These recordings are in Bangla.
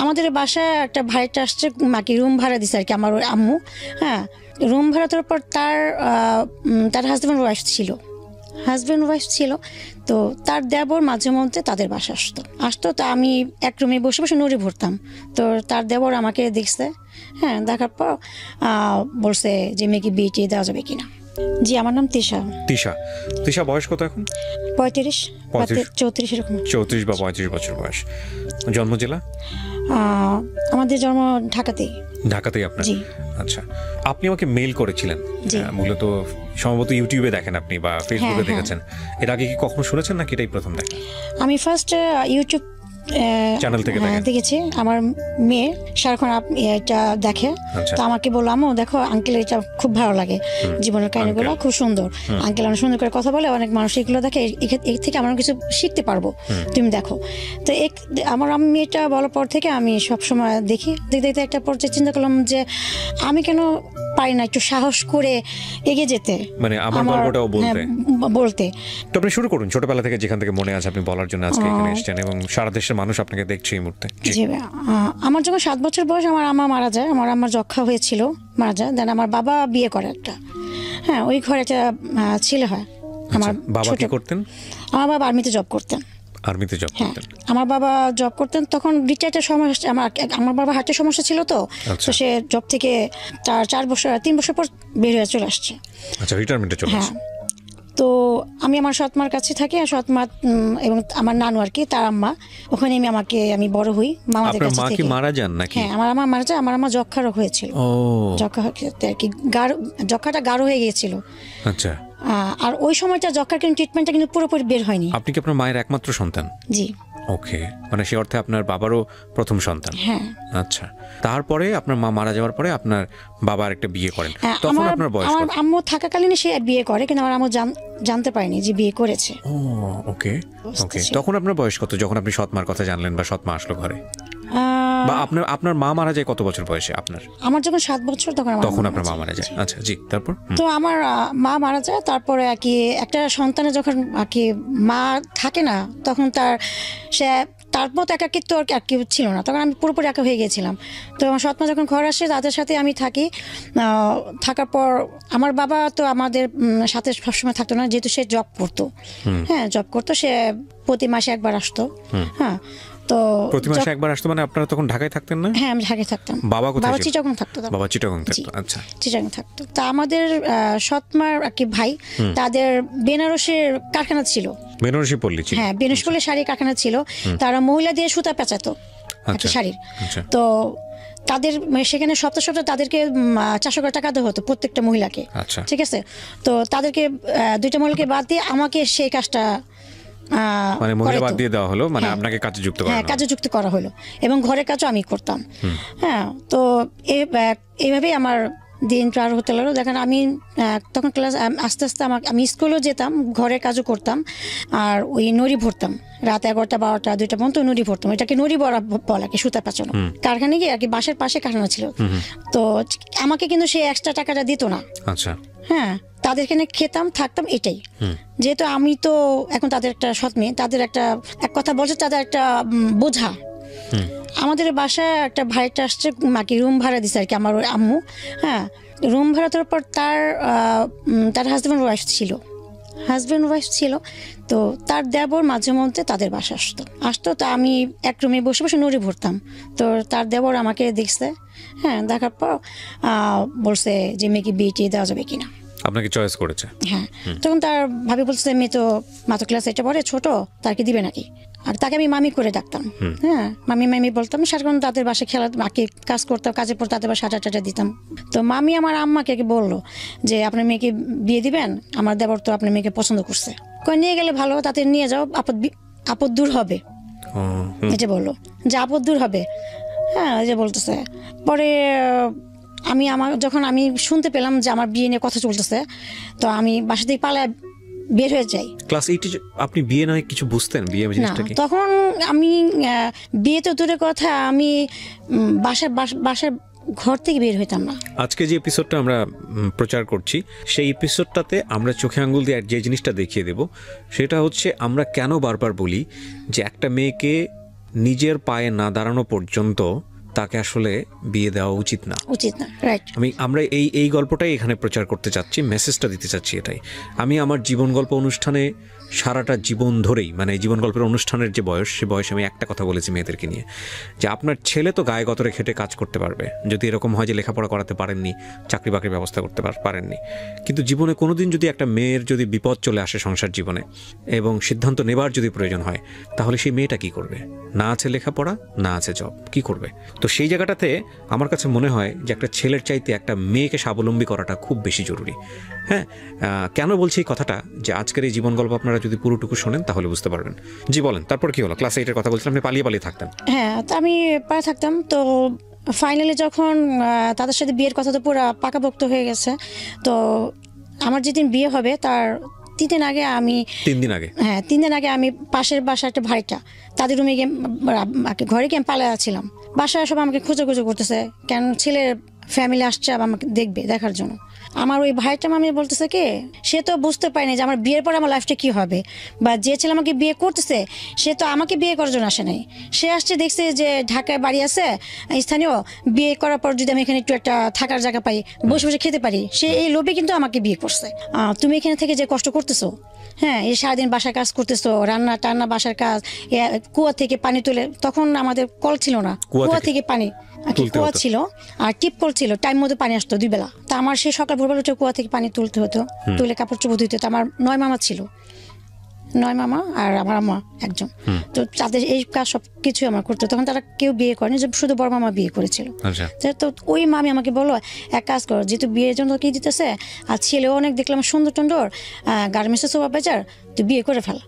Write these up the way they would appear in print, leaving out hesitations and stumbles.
আমাদের বাসায় একটা ভাড়াটা আসছে, মাকে রুম ভাড়া দিছে আর কি আমার আম্মু। হ্যাঁ, রুম ভাড়া দেওয়ার পর তার হাজব্যান্ড ওয়াইফ ছিল। তো তার দেবর মাঝে মধ্যে তাদের বাসা আসতো। তো আমি এক রুমে বসে বসে নুড়ি ভরতাম। তো তার দেবর আমাকে দেখছে। হ্যাঁ, দেখার পর বলছে যে মেয়েকে বিয়ে দেওয়া যাবে কিনা। জি, আমার নাম তিশা। তিশা বয়স কত এখন? 35 34 এরকম। 34 বা 35 বছর বয়স। জন্ম জেলা? আমাদের জন্ম ঢাকাতেই আপনার? জি। আচ্ছা, আপনি আমাকে মেইল করেছিলেন, মূলত সম্ভবত ইউটিউবে দেখেন আপনি বা ফেসবুকে দেখেছেন। এর আগে কি কখনো শুনেছেন নাকি এটাই প্রথম দেখা? আমি ফার্স্ট ইউটিউব চ্যানেল থেকে দেখেছি। আমার মেয়ে সারাক্ষণ এটা দেখে। তো আমাকে বললো, আম্মু দেখো আঙ্কেল, এটা খুব ভালো লাগে, জীবনের কাহিনীগুলো খুব সুন্দর। আঙ্কেল অনেক সুন্দর করে কথা বলে, অনেক মানুষ এগুলো দেখে, এর থেকে আমরা কিছু শিখতে পারবো, তুমি দেখো। তো আমার মেয়েটা বলার পর থেকে আমি সবসময় দেখি। দেখতে একটা পর্যায়ে চিন্তা করলাম যে আমি কেন পারি না একটু সাহস করে এগিয়ে যেতে, মানে আমার গল্পটাও বলতে। তো আপনি শুরু করুন ছোটবেলা থেকে, যেখান থেকে মনে আছে আপনি বলার জন্য আজকে এখানে এসেছেন এবং সারা দেশের মানুষ আপনাকে দেখছে এই মুহূর্তে। আমার যখন 7 বছর বয়স আমার আম্মা মারা যায়। আমার আম্মার যক্ষা হয়েছিল, মারা যায়। দেন আমার বাবা বিয়ে করে একটা। হ্যাঁ, ওই ঘরে একটা ছেলে হয়। আমার বাবা কি করতেন? আমার বাবা আর্মিতে জব করতেন। আমার বাবা জব করতেন তখন রিটায়ার্ডের সময়। আমার বাবা হার্টের সমস্যা ছিল, তো সে জব থেকে 3 বছর পর বের হয়ে চলে আসছে। আচ্ছা, রিটায়ারমেন্টে চলে আসছে। তো আমি আমার সৎমার কাছে থাকি। আর সৎমা এবং আমার নানু আর কি, তার আম্মা, ওখানে আমি বড় হই মামাদের কাছে থেকে। মারা যান নাকি? হ্যাঁ, আমার আম্মা মারা যায়। আমার আম্মা যক্ষা রোগ হয়েছিল। যক্ষাটা গাঢ় হয়ে গিয়েছিল। আচ্ছা। আর ওই সময়টা যক্ষার কিন্তু ট্রিটমেন্টটা কিন্তু পুরোপুরি বের হয়নি। আপনি কি আপনার মায়ের একমাত্র সন্তান? জি। ওকে, মানে সে অর্থে আপনার বাবারও প্রথম সন্তান। হ্যাঁ। আচ্ছা, তারপরে আপনার মা মারা যাওয়ার পরে আপনার বাবা আরেকটা বিয়ে করেন। তখন আপনার বয়স? আমার আম্মু থাকাকালীন সে বিয়ে করে, কিন্তু আমার আম্মু জানতে পারেনি যে বিয়ে করেছে। ওকে। তখন আপনার বয়স কত যখন আপনি সৎমার কথা জানলেন বা সৎমা আসলো ঘরে? বা আপনার মা মারা যায় কত বছর বয়সে আপনার? আমার যখন 7 বছর তখন আপনার মা মারা যায়। আচ্ছা, জি। তারপর? তো আমার মা মারা যায়। তারপরে আর কি একটা সন্তানের যখন আর কি মা থাকে না, তখন তার মতো একাকিত্ব আর কি ছিল না। তখন আমি পুরোপুরি একা হয়ে গিয়েছিলাম। তো আমার সৎমা যখন ঘর আসে, তাদের সাথে আমি থাকি। থাকার পর আমার বাবা তো আমাদের সাথে সবসময় থাকতো না, যেহেতু সে জব করতো। হ্যাঁ, জব করতো। সে প্রতি মাসে একবার আসতো। হ্যাঁ, তো প্রতি মাসে একবার আসতো। মানে আপনারা তখন ঢাকায় থাকতেন না? হ্যাঁ, আমি ঢাকায় থাকতাম। বাবা কোথায়? বাবা চিটাগং থাকতো। আচ্ছা, চিটাগং থাকতো। তা আমাদের সৎমার আর কি ভাই, তাদের বেনারসের কারখানা ছিল। বেনারসি পল্লী ছিল? হ্যাঁ, বেনারসি পল্লী শাড়ি কারখানা ছিল। তারা মহিলা দিয়ে সুতা পেঁচাতো শাড়ির। তো তাদের সেখানে সপ্তাহে তাদেরকে 400 টাকা দেওয়া হতো প্রত্যেকটা মহিলাকে। ঠিক আছে। তো তাদেরকে 2টা মহিলাকে বাদ দিয়ে আমাকে সেই কাজটা মানে মহিলা বাদ দিয়ে দেওয়া হলো, মানে আপনাকে কাজে যুক্ত করা হলো। হ্যাঁ, কাজে যুক্ত করা হলো এবং ঘরের কাজও আমি করতাম। হ্যাঁ, তো এইভাবেই আমার দিন পার হতে লাগলো। দেখেন, আমি তখন আস্তে আস্তে আমি স্কুলেও যেতাম, ঘরের কাজও করতাম, আর ওই নড়ি ভরতাম রাত 11টা 12টা 2টা পর্যন্ত নড়ি ভরতাম। এটাকে নড়ি ভরা বলা, কি সুতা পেঁচানো। কারখানা গিয়ে আর কি বাসার পাশে কারখানা ছিল। তো আমাকে কিন্তু সেই এক্সট্রা টাকাটা দিত না। আচ্ছা। হ্যাঁ, তাদেরকে খেতাম, থাকতাম, এটাই। যেহেতু আমি তো এখন তাদের একটা সৎ মেয়ে, তাদের এক কথা বলছে, তাদের একটা বোঝা। আমাদের বাসায় একটা ভাড়াটা আসছে, মাকে রুম ভাড়া দিছে আর কি আমার আম্মু। হ্যাঁ, রুম ভাড়া দেওয়ার পর তার হাজব্যান্ড ওয়াইফ ছিল। তো তার দেবর মাঝে মধ্যে তাদের বাসা আসতো। তো আমি এক রুমে বসে বসে নুড়ি ভরতাম। তো তার দেবর আমাকে দেখছে। হ্যাঁ, দেখার পর বলছে যে মেয়েকে বিয়ে দেওয়া যাবে কিনা। আপনাকে চয়েস করেছে? হ্যাঁ। তখন তার ভাবি বলছে, মেয়ে তো মাত্র ক্লাস 8 পড়ে, ছোট, তাকে দিবে নাকি। আর তাকে আমি মামি করে ডাকতাম। হ্যাঁ, মামি বলতাম। সারাক্ষণ তাদের বাসায় কাজ করতাম, কাজের পর তাদের বাসায় আটা দিতাম। তো মামি আমার আম্মাকে বললো যে আপনার মেয়েকে বিয়ে দিবেন, আমার দেবর তো আপনার মেয়েকে পছন্দ করছে, নিয়ে গেলে ভালো, তাতে নিয়ে যাও, আপদ দূর হবে। এটা বললো যে আপদ দূর হবে। হ্যাঁ, এই যে বলতেছে। পরে যখন আমি শুনতে পেলাম যে আমার বিয়ে নিয়ে কথা চলতেছে, তো আমি বাসা থেকে পালায় বের হয়ে যাই। ক্লাস 8 আপনি বিয়ে নয় কিছু বুঝতেন? বিয়ে জিনিসটা কি? তখন আমি বিয়ে তো দূরের কথা, আমি বাসার ঘর থেকে বের হইতাম না। আজকে যে এপিসোডটা আমরা প্রচার করছি, সেই এপিসোডটাতে আমরা চোখে আঙ্গুল দিয়ে যে জিনিসটা দেখিয়ে দেব, সেটা হচ্ছে আমরা কেন বারবার বলি যে একটা মেয়েকে নিজের পায়ে না দাঁড়ানো পর্যন্ত তাকে আসলে বিয়ে দেওয়া উচিত না। রাইট। আমরা এই গল্পটাই এখানে প্রচার করতে চাচ্ছি, মেসেজটা দিতে চাচ্ছি এটাই। আমি আমার জীবন গল্প অনুষ্ঠানে সারাটা জীবন ধরেই, মানে জীবন গল্পের অনুষ্ঠানের যে বয়স, সে বয়সে আমি একটা কথা বলেছি মেয়েদেরকে নিয়ে, যে আপনার ছেলে তো গায়ে গতরে খেটে কাজ করতে পারবে, যদি এরকম হয় যে লেখাপড়া করাতে পারেননি, চাকরি বাকরির ব্যবস্থা করতে পারেননি, কিন্তু জীবনে কোনোদিন যদি একটা মেয়ের যদি বিপদ চলে আসে সংসার জীবনে এবং সিদ্ধান্ত নেবার যদি প্রয়োজন হয়, তাহলে সেই মেয়েটা কি করবে? না আছে লেখাপড়া, না আছে জব, কি করবে? তো সেই জায়গাটাতে আমার কাছে মনে হয় যে একটা ছেলের চাইতে একটা মেয়েকে স্বাবলম্বী করাটা খুব বেশি জরুরি। হ্যাঁ, কেন বলছি এই কথাটা, যে আজকের এই জীবন গল্প আপনারা যদি পুরোটুকু শোনেন তাহলে বুঝতে পারবেন। জি বলেন, তারপর কি হলো? ক্লাস 8-এর কথা বলছিলাম, আপনি পালিয়ে থাকতেন। হ্যাঁ, তো আমি পায়ে থাকতাম। তো ফাইনালি যখন তাদের সাথে বিয়ের কথা তো পুরো পাকাপোক্ত হয়ে গেছে, তো আমার যেদিন বিয়ে হবে তার 3 দিন আগে আমি 3 দিন আগে, হ্যাঁ 3 দিন আগে আমি পাশের বাসার একটা ভাইটা, তাদের রুমে গিয়ে ঘরে গিয়ে পালা ছিলাম। বাসায় সব আমাকে খুঁজে করতেছে, কেন ছেলের ফ্যামিলি আসছে আবার আমাকে দেখার জন্য। আমার ওই ভাইটা মামি বলতেছে কি, সে তো বুঝতে পারেনি যে আমার বিয়ের পরে আমার লাইফটা কি হবে, বা যে ছেলে আমাকে বিয়ে করতেছে সে তো আমাকে বিয়ে করার জন্য আসে নাই। সে আসছে দেখছে যে ঢাকায় বাড়ি আছে স্থানীয়, বিয়ে করার পর যদি আমি এখানে একটু একটা থাকার জায়গা পাই, বসে বসে খেতে পারি, সে এই লোভে কিন্তু আমাকে বিয়ে করছে। তুমি এখানে থেকে যে কষ্ট করতেছো, হ্যাঁ এই সারাদিন বাসার কাজ করতেছো, রান্না টান্না বাসার কাজ, কুয়া থেকে পানি তুলে, তখন আমাদের কল ছিল না, কুয়া থেকে পানি, কুয়া ছিল আর টিপ কল ছিল, টাইম মতো পানি আসতো 2 বেলা। তা আমার সেই সকাল ভোরবেলা উঠে কুয়া থেকে পানি তুলতে হতো, তুলে কাপড় চোপড় ধুতে হতো। আমার 9 মামা ছিল, 9 মামা আর আমার আম্মা একজন, তো তাদের এই কাজ সব কিছু আমার করতে। তখন তারা কেউ বিয়ে করেনি, শুধু বড় মামা বিয়ে করেছিল। তো ওই মামি আমাকে বললো, এক কাজ করো, যেহেতু বিয়ের জন্য কি দিতেছে, আর ছেলেও অনেক দেখলাম সুন্দর টুন্দর, গার্মেন্টসের সুপারভাইজার, তুই বিয়ে করে ফেল।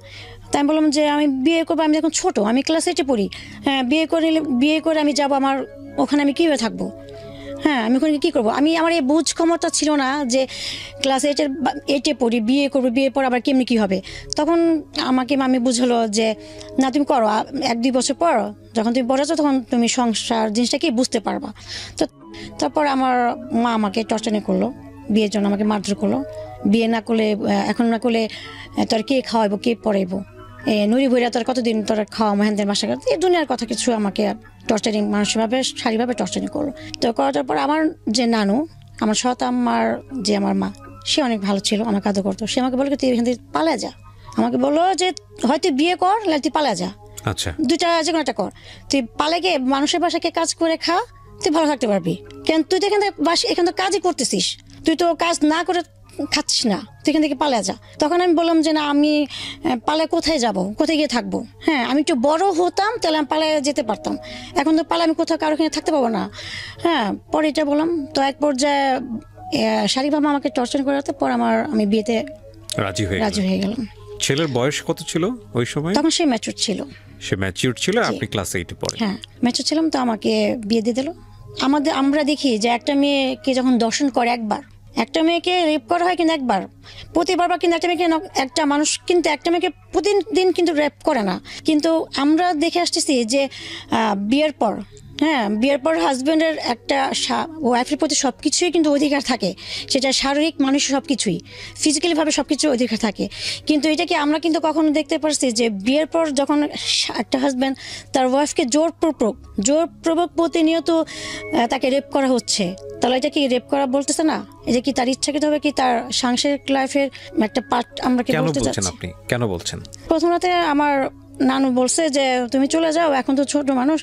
তাই আমি বললাম যে আমি বিয়ে করবো, আমি এখন ছোট, আমি ক্লাস 8-এ পড়ি, হ্যাঁ বিয়ে করে আমি যাবো, আমার ওখানে আমি কীভাবে থাকবো? হ্যাঁ আমি ওখানে কী করবো? আমার এই বুঝ ক্ষমতা ছিল না যে ক্লাস 8-এ পড়ি, বিয়ে করবো, বিয়ের পর আবার কেমনি কী হবে। তখন আমাকে মামি বুঝলো যে না তুমি করো, 1-2 বছর পর যখন তুমি বড় আছো তখন তুমি সংসার জিনিসটা কি বুঝতে পারবা। তো তারপর আমার মা আমাকে টর্চারি করলো, বিয়ের জন্য আমাকে মারধর করলো। বিয়ে না করলে, এখন না করলে তোর কে খাওয়াইবো, কে পড়াইবো, নুরি ভৈরা তোর কতদিন তোর খাওয়া মহেন্দ্রের বাসা, এই দুনিয়ার কথা কিছু আমাকে টর্চারিং, মানসিকভাবে শারীরিকভাবে টর্চারিং করলো। তো করার পর আমার যে নানু, আমার সৎ আমার যে আমার মা, সে অনেক ভালো ছিল, আমাকে আদর করতো। সে আমাকে বললো তুই এখান থেকে পালা যা, আমাকে বললো যে হয়তো বিয়ে কর, নাহলে তুই পালা যা, আচ্ছা 2টা যে কোনো একটা কর, তুই পালে গিয়ে মানুষের বাসাকে কাজ করে খা, তুই ভালো থাকতে পারবি। কেন তুই তো এখান থেকে কাজই করতেছিস, তুই তো কাজ না করে খাচ্ছিস না, তুই এখান থেকে পালা যা। তখন আমি বললাম যে না, আমি পালায় কোথায় যাব, কোথায় গিয়ে থাকবো? হ্যাঁ আমি একটু বড় হতাম তাহলে আমি পালায় যেতে পারতাম, এখন তো পালায় আমি কোথাও কারো এখানে থাকতে পারবো না। হ্যাঁ পরে এটা বললাম। তো এক পর্যায়ে শারীরিকভাবে আমাকে টর্চার করাতে পর আমি বিয়েতে রাজি হয়ে গেলাম। ছেলের বয়স কত ছিল ওই সময়? তখন সে ম্যাচিউর ছিল। সে ম্যাচিউর ছিল, আপনি ক্লাস 8-এ পড়ে? হ্যাঁ ম্যাচিউর ছিলাম, তো আমাকে বিয়ে দিয়ে দিল। আমরা দেখি যে একটা মেয়েকে যখন দর্শন করে একবার, একটা মেয়েকে রেপ করা হয় কিন্তু একবার, প্রতিবার কিন্তু একটা মানুষ কিন্তু একটা মেয়েকে প্রতিদিন কিন্তু রেপ করে না। কিন্তু আমরা দেখে আসতেছি যে বিয়ের পর, হ্যাঁ বিয়ের পর হাজব্যান্ডের একটা ওয়াইফের প্রতি সব কিছুই কিন্তু অধিকার থাকে, সেটা শারীরিক মানুষের সব কিছুই, ফিজিক্যালিভাবে সব কিছুর অধিকার থাকে। কিন্তু এটাকে আমরা কিন্তু কখনো দেখতে পারছি যে বিয়ের পর যখন একটা হাজব্যান্ড তার ওয়াইফকে জোরপূর্বক প্রতিনিয়ত তাকে রেপ করা হচ্ছে, তাহলে এটা কি রেপ করা বলতেছে না? এটা কি তার ইচ্ছাকৃতভাবে কি তার সাংসারিক লাইফের একটা পার্ট আমরা কি বলতে চাচ্ছি? আপনি কেন বলছেন? প্রথমতে আমার নানু বলছে যে তুমি চলে যাও, এখন তো ছোট মানুষ,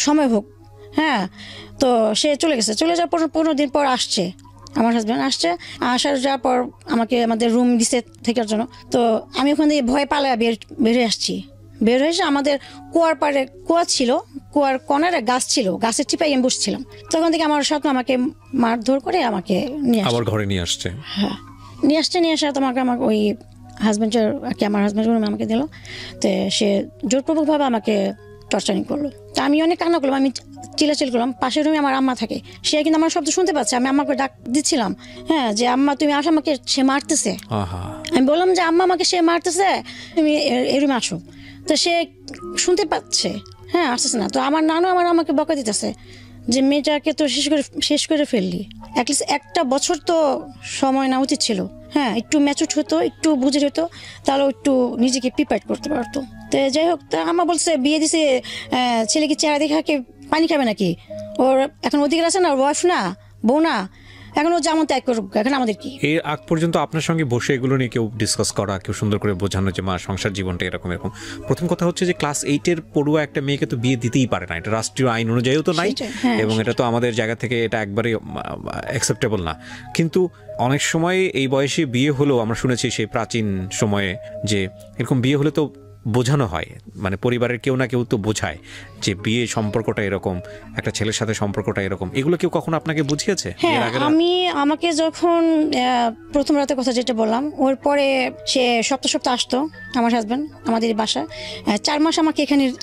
সময় হোক। হ্যাঁ তো সে চলে গেছে, চলে যাওয়ার পর 15 দিন পর আসছে আমার হাজব্যান্ড, আসার পর আমাদের রুম দিছে থাকার জন্য। তো আমি ওখান থেকে ভয় পালায় বেরিয়ে আসছি। বের হয়ে এসে আমাদের কুয়ার পাড়ে কুয়া ছিল, কুয়ার কর্নারে গাছ ছিল, গাছের টিপায় আমি বসছিলাম। তখন থেকে আমার সাথে আমাকে মারধর করে আমাকে নিয়ে আবার ঘরে নিয়ে আসছে। হ্যাঁ নিয়ে আসা তোমাকে আমাকে ওই হাজব্যান্ডের আমার হাজব্যান্ড রুমে আমাকে দিল। তো সে জোরপূর্বকভাবে আমাকে টর্চারিং করলো। তা আমি অনেক কান্না করলাম, আমি চিল্লাচিল্লি করলাম। পাশের রুমে আমার আম্মা থাকে, সে কিন্তু আমার শব্দ শুনতে পাচ্ছে, আমি আম্মাকে ডাক দিচ্ছিলাম, হ্যাঁ যে আম্মা তুমি আসো, আমাকে সে মারতেছে। আমি বললাম যে আম্মা আমাকে সে মারতেছে, তুমি এই রুমে আসো। তো সে শুনতে পাচ্ছে, হ্যাঁ আসতেছে না। তো আমার নানু আমাকে বকা দিতেছে যে মেয়েটাকে তো শেষ করে ফেললি, অ্যাটলিস্ট 1টা বছর তো সময় নেওয়া উচিত ছিল। হ্যাঁ একটু ম্যাচুর হতো, একটু বুঝে হতো, তাহলে একটু নিজেকে প্রিপেয়ার করতে পারতো। তো যাই হোক, তা আমার বলছে বিয়ে দিছে, ছেলে কি চেহারা দেখে কি পানি খাবে নাকি? ওর এখন অধিকার আছে না, ওর ওয়াইফ না, বউ না, এখন ও যেমন ত্যাগ করুক, এখন আমাদের কি? এর আগ পর্যন্ত আপনার সঙ্গে বসে এগুলো নিয়ে কেউ ডিসকাস করা, কেউ সুন্দর করে বোঝানো যে মা সংসার জীবনটা এরকম এরকম? প্রথম কথা হচ্ছে যে ক্লাস 8-এর পড়ুয়া একটা মেয়েকে তো বিয়ে দিতেই পারে না, এটা রাষ্ট্রীয় আইন অনুযায়ীও তো নাই, এবং এটা তো আমাদের জায়গা থেকে এটা একবারে অ্যাকসেপ্টেবল না। কিন্তু অনেক সময় এই বয়সে বিয়ে হলেও আমরা শুনেছি সেই প্রাচীন সময়ে যে এরকম বিয়ে হলে তো বোঝানো হয়, মানে পরিবারের কেউ না কেউ তো বোঝায় যে বিয়ে সম্পর্কটা এরকম, একটা ছেলের সাথে সম্পর্কটা এরকম। এগুলো কেউ কখনো আপনাকে বুঝিয়েছে? হ্যাঁ, আমাকে যখন প্রথম রাতের কথা যেটা বললাম, ওর পরে সে সপ্তাহ আসতো আমার হাজব্যান্ড আমাদের বাসায়। 4 মাস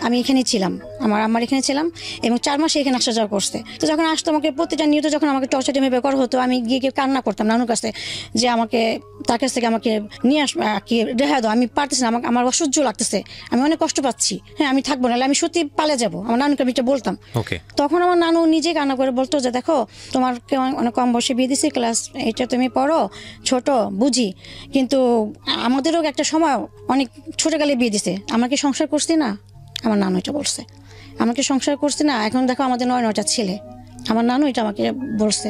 আমি এখানেই ছিলাম, আমার এখানে ছিলাম, এবং 4 মাস এখানে আসা যাওয়া করছে। তো যখন আসতো আমাকে প্রতিটা নিয়ত যখন আমাকে টর্চার টিমে করা হতো, আমি গিয়ে কান্না করতাম নানুর কাছে যে আমাকে তার কাছ থেকে আমাকে নিয়ে কি রেহাই দাও, আমি পারতেছি না, আমার অসহ্য লাগতেছে, আমি অনেক কষ্ট পাচ্ছি, হ্যাঁ আমি থাকবো না, আমি সত্যি পালে যাবো। আমার নানুকে আমি এটা বলতাম। তখন আমার নানু নিজে কান্না করে বলতো যে দেখো তোমার অনেক কম বয়সে বিয়ে দিছি, ক্লাস 8-এ তুমি পড়ো, ছোট বুঝি, কিন্তু আমাদেরও একটা সময় অনেক ছোটকালে বিয়ে দিছে, আমাকে সংসার করছি না। আমার নানু এটা বলছে, আমাকে সংসার করছি না, এখন দেখো আমাদের 9টা ছেলে। আমার নানু এটা আমাকে বলছে।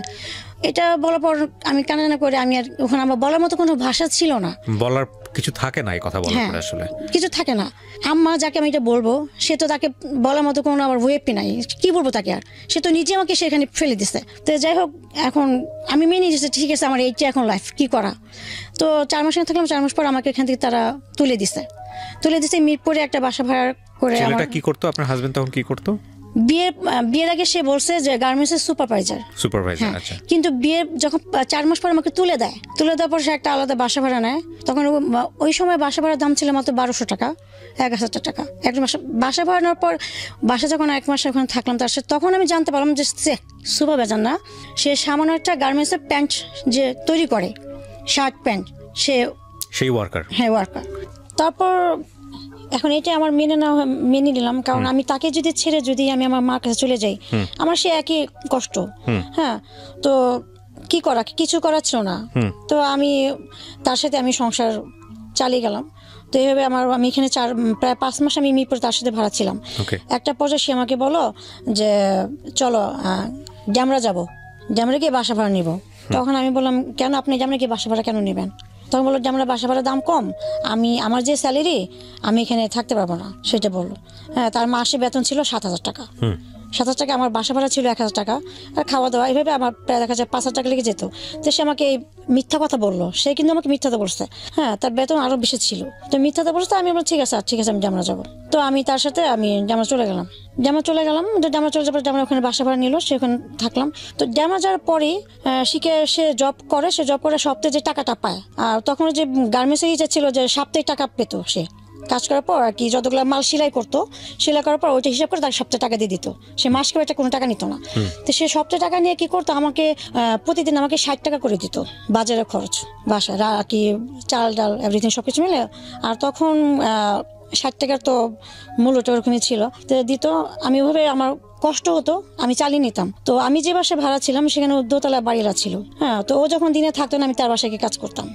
এটা বলার পর আমি কান্না করে, আমি আর ওখানে আমার বলার মতো কোনো ভাষা ছিল না, বলার কিছু থাকে না, এই কথা বলার পরে আসলে কিছু থাকে না। আম্মা যাকে আমি এটা বলবো, সে তো তাকে বলার মতো কোনো আমার ওয়েপই নাই, কি বলবো তাকে? আর সে তো নিজে আমাকে সেখানে ফেলে দিছে। তো যাই হোক, এখন আমি মেনে নিয়েছি ঠিক আছে, আমার এইটা এখন লাইফ, কি করা। তো 4 মাস থাকলাম, 4 মাস পর আমাকে এখান থেকে তারা তুলে দিছে মিরপুরে একটা বাসা ভাড়া করে। ছেলেটা কি করতো, আপনার হাজবেন্ড তখন কি করতো? বিয়ের আগে সে বলছে যে গার্মেন্টসের সুপারভাইজার। আচ্ছা। কিন্তু বিয়ে যখন 4 মাস পর আমাকে তুলে দেওয়ার পর সে একটা আলাদা বাসা ভাড়া নেয়। তখন ওই সময় বাসা ভাড়ার দাম ছিল মাত্র 1200 টাকা, 1000 টাকা এক মাস বাসা ভাড়া নেওয়ার পর। বাসা যখন 1 মাস ওখানে থাকলাম তার সাথে, তখন আমি জানতে পারলাম যে সে সুপারভাইজার না, সে সামান্য একটা গার্মেন্টসের প্যান্ট যে তৈরি করে, শার্ট প্যান্ট, সেই ওয়ার্কার। হ্যাঁ, ওয়ার্কার। তারপর এখন এটা আমার মেনে নিলাম, কারণ আমি তাকে যদি ছেড়ে যদি আমি আমার মার কাছে চলে যাই, আমার সে একই কষ্ট। হ্যাঁ, তো কি করা, কিছু করার ছিল না। তো আমি তার সাথে আমি সংসার চালিয়ে গেলাম। তো এইভাবে আমি এখানে প্রায় 5 মাস আমি মিরপুরে তার সাথে ভাড়া ছিলাম। একটা পর্যায়ে সে আমাকে বলো যে চলো ড্যামরা যাবো, ড্যামরা গিয়ে বাসা ভাড়া নিব। তখন আমি বললাম কেন, আপনি ড্যামরা গিয়ে বাসা ভাড়া কেন নেবেন? তখন বললো যে আমরা বাসা ভাড়ার দাম কম, আমার যে স্যালারি আমি এখানে থাকতে পারবো না, সেটা বললো। হ্যাঁ, তার মাসে বেতন ছিল 7,000 টাকা। 7,000 টাকা, আমার বাসা ভাড়া ছিল 1,000 টাকা, আর খাওয়া দাওয়া এইভাবে আমার প্রায় 5,000 টাকা লেগে যেত। তো সে আমাকে মিথ্যা কথা বললো, সে কিন্তু আমাকে মিথ্যাতে বলছে। হ্যাঁ, তার বেতন আরো বেশি ছিল, তো মিথ্যাতে বলছে। আমি বললাম ঠিক আছে আমি জামরা যাবো। তো আমি তার সাথে জামরা চলে গেলাম। জামরা চলে যাবার জামরা ওখানে বাসা ভাড়া নিল, সে ওখানে থাকলাম। তো জামরা যাওয়ার পরে সে জব করে সপ্তাহে যে টাকাটা পায়, আর তখন যে গার্মেন্টসে ছিল যে সাপ্তাহিক টাকা পেতো। সে কাজ করার পর আর কি যতগুলো মাল সেলাই করার পর ওইটা হিসাব করে তাকে সপ্তাহে টাকা দিয়ে দিত। সে মাসকে একটা কোনো টাকা নিত না। তো সে সপ্তাহে টাকা নিয়ে কি করতো, আমাকে প্রতিদিন আমাকে 60 টাকা করে দিত বাজারের খরচ, বাসা কি চাল ডাল এভরিথিং সবকিছু মিলে। আর তখন 60 টাকার তো মূল্যটা ওরকমই ছিল, তো দিত। আমি ওভাবে আমার কষ্ট হতো, আমি চালিয়ে নিতাম। তো আমি যে বাসায় ভাড়া ছিলাম সেখানে দোতলা বাড়িরা ছিল। হ্যাঁ, তো ও যখন দিনে থাকতো না, আমি তার বাসায় কাজ করতাম।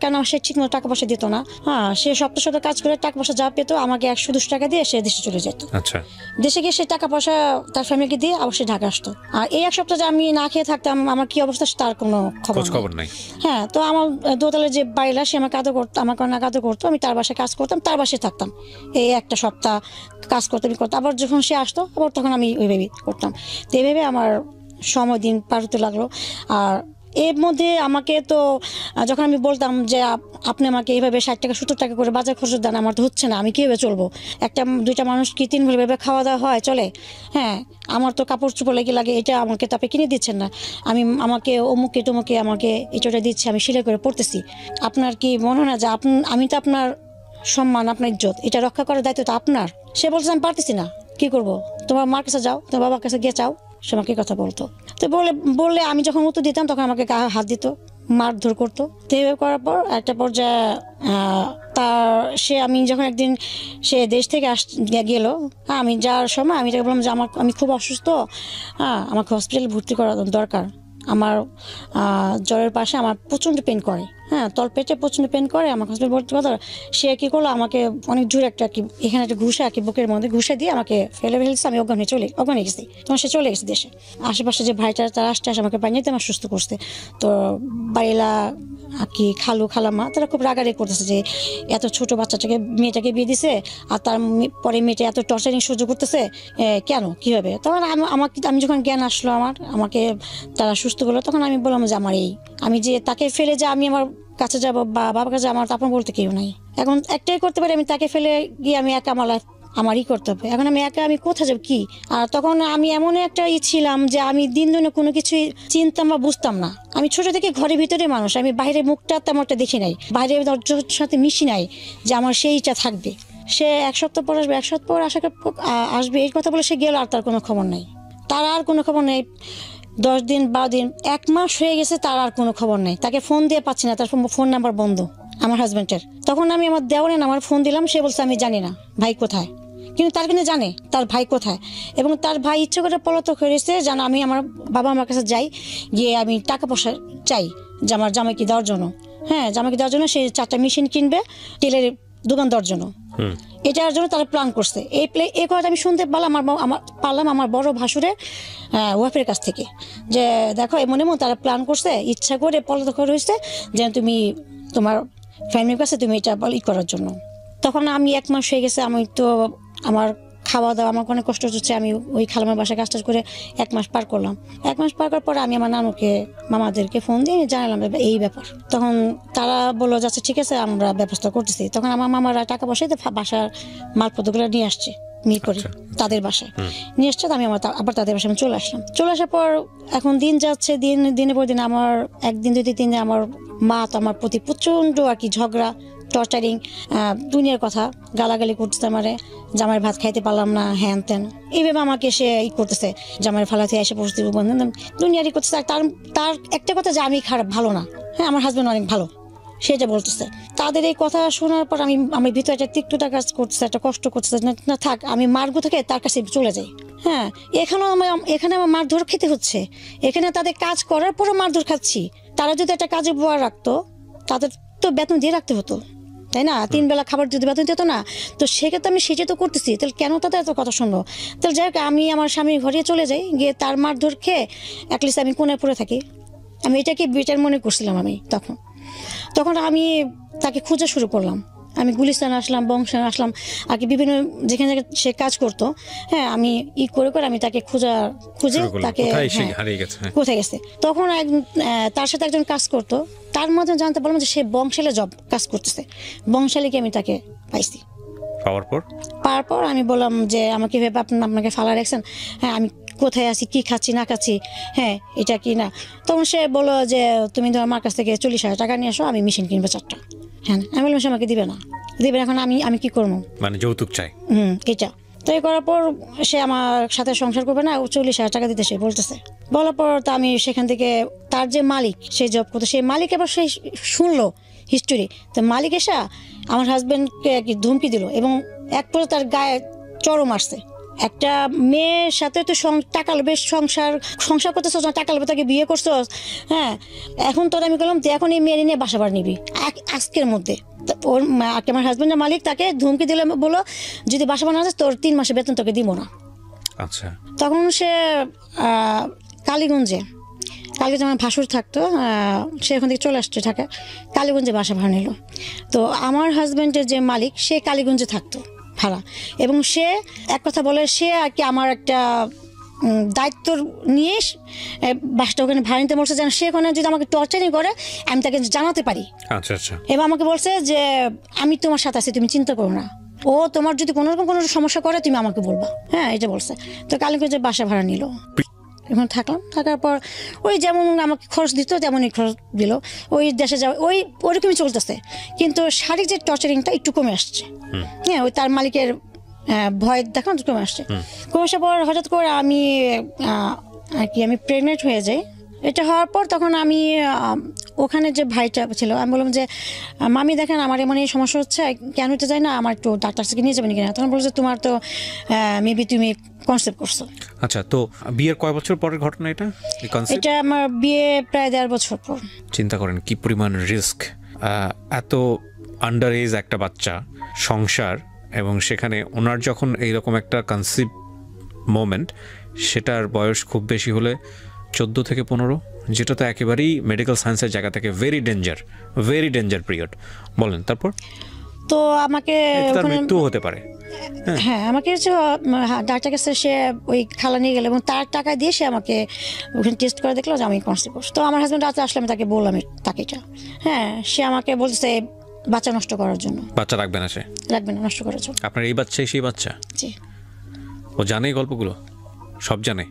কেন সে ঠিক মতো টাকা পয়সা দিত না। হ্যাঁ, সে সপ্তাহে কাজ করে টাকা পয়সা যা পেতো আমাকে 120 টাকা দিয়ে সে দেশে চলে যেত। আচ্ছা, দেশে গিয়ে সে টাকা পয়সা তার ফ্যামিলিকে দিয়ে আবার সে ঢাকা আসতো। আর এই 1 সপ্তাহ যে আমি না খেয়ে থাকতাম, আমার কি অবস্থা তার কোনো খবর নাই। হ্যাঁ, তো আমার দোতলার যে বাড়িরা সে আমাকে আদর করতো, আমাকে অনেক আদর করতো। আমি তার বাসায় কাজ করতাম, তার বাসায় থাকতাম। এই একটা সপ্তাহ কাজ করতাম। আবার যখন সে আসতো আবার তখন আমি ওইভাবেই করতাম। তো এইভাবে আমার সময় দিন পার হতে লাগলো। আর এর মধ্যে আমাকে তো যখন আমি বলতাম যে আপনি আমাকে এইভাবে 60 টাকা 70 টাকা করে বাজার খরচ দেন, আমার তো হচ্ছে না, আমি কীভাবে চলবো? 1-2টা মানুষ কি 3 ভাবে খাওয়া দাওয়া হয়, চলে? হ্যাঁ, আমার তো কাপড় চোপড় লাগে, এটা আমাকে তো আপনি কিনে দিচ্ছেন না। আমাকে অমুকে তমুকে আমাকে এটা দিচ্ছে, আমি সেলাই করে পড়তেছি। আপনার কি মনে হয় না যে আমি তো আপনার সম্মান, আপনার ইজ্জত এটা রক্ষা করার দায়িত্ব তো আপনার? সে বলছে আমি পারতেছি না, কি করব? তোমার মার কাছে যাও, তোমার বাবার কাছে গিয়ে চাও। সে আমাকে কথা বলতো। তো বললে আমি যখন উত্তর দিতাম তখন আমাকে গায়ে হাত দিত, মারধর করতো। তো এইভাবে করার পর একটা পর্যায়ে আমি যখন একদিন সে দেশ থেকে গেল, আমি যাওয়ার সময় আমি তাকে বললাম যে আমি খুব অসুস্থ, আমাকে হসপিটালে ভর্তি করা দরকার। আমার জ্বরের পাশে আমার প্রচণ্ড পেন করে। হ্যাঁ তলপেটে প্রচন্ড পেন করে। আমার হাজবেন্ড বলতে কথা, সে কি করলো, আমাকে অনেক জোরে একটা কি এখানে একটা ঘুষা আর কি বুকের মধ্যে ঘুষা দিয়ে আমাকে ফেলে ফেলছে। আমি অজ্ঞান হয়ে গেছি। তখন সে চলে গেছে দেশে। আশেপাশে যে ভাইটা তারা আসতে আমাকে বানিয়ে আমার সুস্থ করছে। তো বাড়িলা আর কি খালু খালাম্মা তারা খুব রাগারাগি করতেছে যে এত ছোট বাচ্চাটাকে মেয়েটাকে বিয়ে দিছে, আর তার পরে মেয়েটা এত টর্চারিং সহ্য করতেছে, কেন কি হবে। তখন আমি যখন জ্ঞান আসলো আমাকে তারা সুস্থ করলো, তখন আমি বললাম যে আমি যে তাকে ফেলে যে আমি আমার কাছে যাবো বা বাবার কাছে, আমার আপন বলতে কেউ নাই। এখন একটাই করতে পারি, আমি তাকে ফেলে গিয়ে আমি একা আমারই করতে হবে। এখন আমি একা আমি কোথায় যাবো কি। আর তখন আমি এমন একটা ছিলাম যে আমি দিন দিনে কোনো কিছুই চিনতাম বা বুঝতাম না। আমি ছোট থেকে ঘরের ভিতরে মানুষ, আমি বাইরে মুখটা তেমন একটা দেখি নাই, বাইরে সাথে মিশি নাই যে আমার সেইটা থাকবে। সে এক সপ্তাহ পর আসবে, এক সপ্তাহ পর আসবে এই কথা বলে সে গেল, আর তার কোনো খবর নেই। তার আর কোনো খবর নেই। 10 দিন 12 দিন 1 মাস হয়ে গেছে, তার আর কোনো খবর নেই। তাকে ফোন দিয়ে পাচ্ছি না, তার ফোন নাম্বার বন্ধ আমার হাজবেন্ডের। তখন আমি আমার দেওয়ারে আমার ফোন দিলাম, সে বলছে আমি জানি না ভাই কোথায়। কিন্তু তার কিন্তু জানে তার ভাই কোথায়, এবং তার ভাই ইচ্ছে করে পলাতক হয়েছে যেন আমি আমার বাবা আমার কাছে যাই, গিয়ে আমি টাকা পয়সা চাই যে আমার জামাইকে দেওয়ার জন্য। হ্যাঁ জামাইকে দেওয়ার জন্য সে 4টা মেশিন কিনবে টেলের দোকান দেওয়ার জন্য। এটার জন্য তারা প্ল্যান করছে। এই কথা আমি শুনতে পারলাম আমার বড় ভাসুরের ওয়াইফের কাছ থেকে, যে দেখো এমন তারা প্ল্যান করছে, ইচ্ছা করে পলাতক হয়েছে যেন তুমি তোমার ফ্যামিলির কাছে তুমি এটা করার জন্য। তখন আমি 1 মাস হয়ে গেছে, আমি তো আমার খাওয়া দাওয়া আমার অনেক কষ্ট হচ্ছে। আমি ওই খালামের বাসায় কাজ করে 1 মাস পার করলাম। 1 মাস পার করার পরে আমি আমার নানুকে মামাদেরকে ফোন দিয়ে জানালাম এই ব্যাপার। তখন তারা বললো যাচ্ছে ঠিক আছে আমরা ব্যবস্থা করতেছি। তখন আমার মামারা টাকা পয়সা বাসার মালপত্রগুলো নিয়ে আসছে মিরপুরে তাদের বাসায় নিয়ে আসছে। আমি আবার তাদের বাসায় চলে আসার পর এখন দিন যাচ্ছে, দিনের পর দিন আমার একদিন 2 দিনে আমার মা তো আমার প্রতি প্রচন্ড আর কি ঝগড়া টর্চারিং, দুনিয়ার কথা গালাগালি করতেছে আমারে, জামাইয়ের ভাত খাইতে পারলাম না, হ্যান ত্যান এইভাবে আমাকে সে করতেছে, জামাইয়ের ফালাতে এসে পৌঁছতে দুনিয়ারই করতেছে। তার একটা কথা যে আমি খারাপ ভালো না, হ্যাঁ আমার হাজবেন্ড অনেক ভালো, সেটা বলতেছে। তাদের এই কথা শোনার পর আমি ভিতরে একটা তিক্ততা কাজ করতেছে, একটা কষ্ট করতেছে, না থাক আমি মার্গ থেকে তার কাছে চলে যাই। হ্যাঁ এখানে আমার মারধর খেতে হচ্ছে, এখানে তাদের কাজ করার পরও মারধর খাচ্ছি। তারা যদি একটা কাজে বোয়া রাখতো তাদের তো বেতন দিয়ে রাখতে হতো, তাই না? 3 বেলা খাবার যদি বেতন দিত না, তো সেক্ষেত্রে আমি সেটা তো করতেছি, তাহলে কেন তাদের এত কথা শুনবো? তাহলে যাই হোক আমি আমার স্বামীর ঘরে চলে যাই, গিয়ে তার মারধর খেয়ে অ্যাটলিস্ট আমি কোণে পড়ে থাকি। আমি এটাকে বেটার মনে করছিলাম। আমি তখন আমি তাকে খোঁজা শুরু করলাম। আমি গুলিস্তান আসলাম, বংশান আসলাম, আর কি বিভিন্ন যেখানে সে কাজ করতো। হ্যাঁ আমি করে আমি তাকে খুঁজে তাকে কোথায় গেছে। তখন তার সাথে একজন কাজ করতো, তার মধ্যে জানতে পারলাম যে সে বংশালে কাজ করতেছে। বংশালীকে আমি তাকে পাইছি। পাওয়ার পর আমি বললাম যে আমাকে ভেবে আপনাকে ফালা রাখছেন, হ্যাঁ আমি কোথায় আছি, কি খাচ্ছি না খাচ্ছি, হ্যাঁ এটা কি না। তখন সে বললো যে তুমি তো আমার কাছ থেকে 40,000 টাকা নিয়ে আসো, আমি মেশিন কিনবো 4টা। হ্যাঁ আমি বললাম সে আমাকে দিবে না। এখন আমি কি করবো, মানে যৌতুক চাই এটা। তো এই করার পর সে আমার সাথে সংসার করবে না, 40,000 টাকা দিতে সে বলতেছে। বলার পর তো আমি সেখান থেকে তার যে মালিক সে জব করতো, সেই মালিক এবার সে শুনলো হিস্টোরি। তো মালিক এসে আমার হাজবেন্ডকে ধমকি দিল, এবং এক পরে তার গায়ে চরম আসছে। একটা মেয়ের সাথে তো টাকা লোভে সংসার করতেছ, টাকা লোভে তাকে বিয়ে করছো, হ্যাঁ এখন তোর আমি বললাম এখন এই মেয়ে নিয়ে বাসা বাড়ি নিবি আজকের মধ্যে। ওর আমার হাজবেন্ডের মালিক তাকে ধমকি দিলে বলো যদি বাসা বাড়ি না তোর 3 মাসের বেতন তোকে দিব না। আচ্ছা তখন সে কালীগঞ্জে আমার ভাসুর থাকতো, সে ওখান থেকে চলে আসছে ঢাকা, কালীগঞ্জে বাসা ভাড়া নিল। তো আমার হাজবেন্ডের যে মালিক সে কালীগঞ্জে থাকতো ভাড়া, এবং সে এক কথা বলে সে আর কি আমার একটা দায়িত্ব নিয়ে বাসটা ওখানে ভাড়া নিতে বলছে, যেন সে ওখানে যদি আমাকে টর্চারিং করে আমি তাকে জানাতে পারি। এবার আমাকে বলছে যে আমি তোমার সাথে আছি, তুমি চিন্তা করো না, ও তোমার যদি কোনো রকম কোনো সমস্যা করে তুমি আমাকে বলবা, হ্যাঁ এটা বলছে। তো কালীগঞ্জে বাসা ভাড়া নিল, এখন থাকার পর ওই যেমন আমাকে খরচ দিত তেমনই খরচ দিল, ওই দেশে যাওয়া ওরকমই চলতেছে। কিন্তু শারীরিক যে টর্চারিংটা একটু কমে আসছে, হ্যাঁ ওই তার মালিকের ভয় দেখানো কমে আসছে। কমে আসার পর হঠাৎ করে আমি প্রেগনেন্ট হয়ে যাই। এটা হওয়ার পর তখন আমি ওখানে যে ভাইটা ছিল আমি বললাম যে মামি দেখেন আমার এমন এই সমস্যা হচ্ছে, কেন হতে যায় না, আমার একটু ডাক্তার থেকে নিয়ে যাবেন কিনা। তখন বলছে তোমার তো মেবি তুমি কনসেপ্ট করছো। আচ্ছা, তো বিয়ের কয় বছর পরের ঘটনা এটা? এটা আমার বিয়ে প্রায় 1.5 বছর পর। চিন্তা করেন কি পরিমাণ রিস্ক এত আন্ডার এজ একটা বাচ্চা, সংসার, এবং সেখানে ওনার যখন এইরকম একটা কনসিভ মোমেন্ট, সেটার বয়স খুব বেশি হলে 14 থেকে 15, যেটা তো একেবারেই মেডিকেল সায়েন্সের জায়গা থেকে ভেরি ডেঞ্জার পিরিয়ড। বলেন তারপর। তো আমাকে তার মৃত্যু হতে পারে। হ্যাঁ, আমাকে ডাক্তার কাছে সে ওই খালা নিয়ে গেল এবং তার টাকা দিয়ে সে আমাকে ওখানে টেস্ট করে দেখলো যে আমি কনসিভ করছি। তো আমার হাজব্যান্ড রাতে আসলে আমি তাকে বললাম তাকে এটা, হ্যাঁ, সে আমাকে বলছে বাচ্চা নষ্ট করার জন্য। বাচ্চা রাখবে না, সে রাখবে না, নষ্ট করার জন্য। আপনার এই বাচ্চাই সেই বাচ্চা? জি। ও জানে এই গল্পগুলো, সব জানে?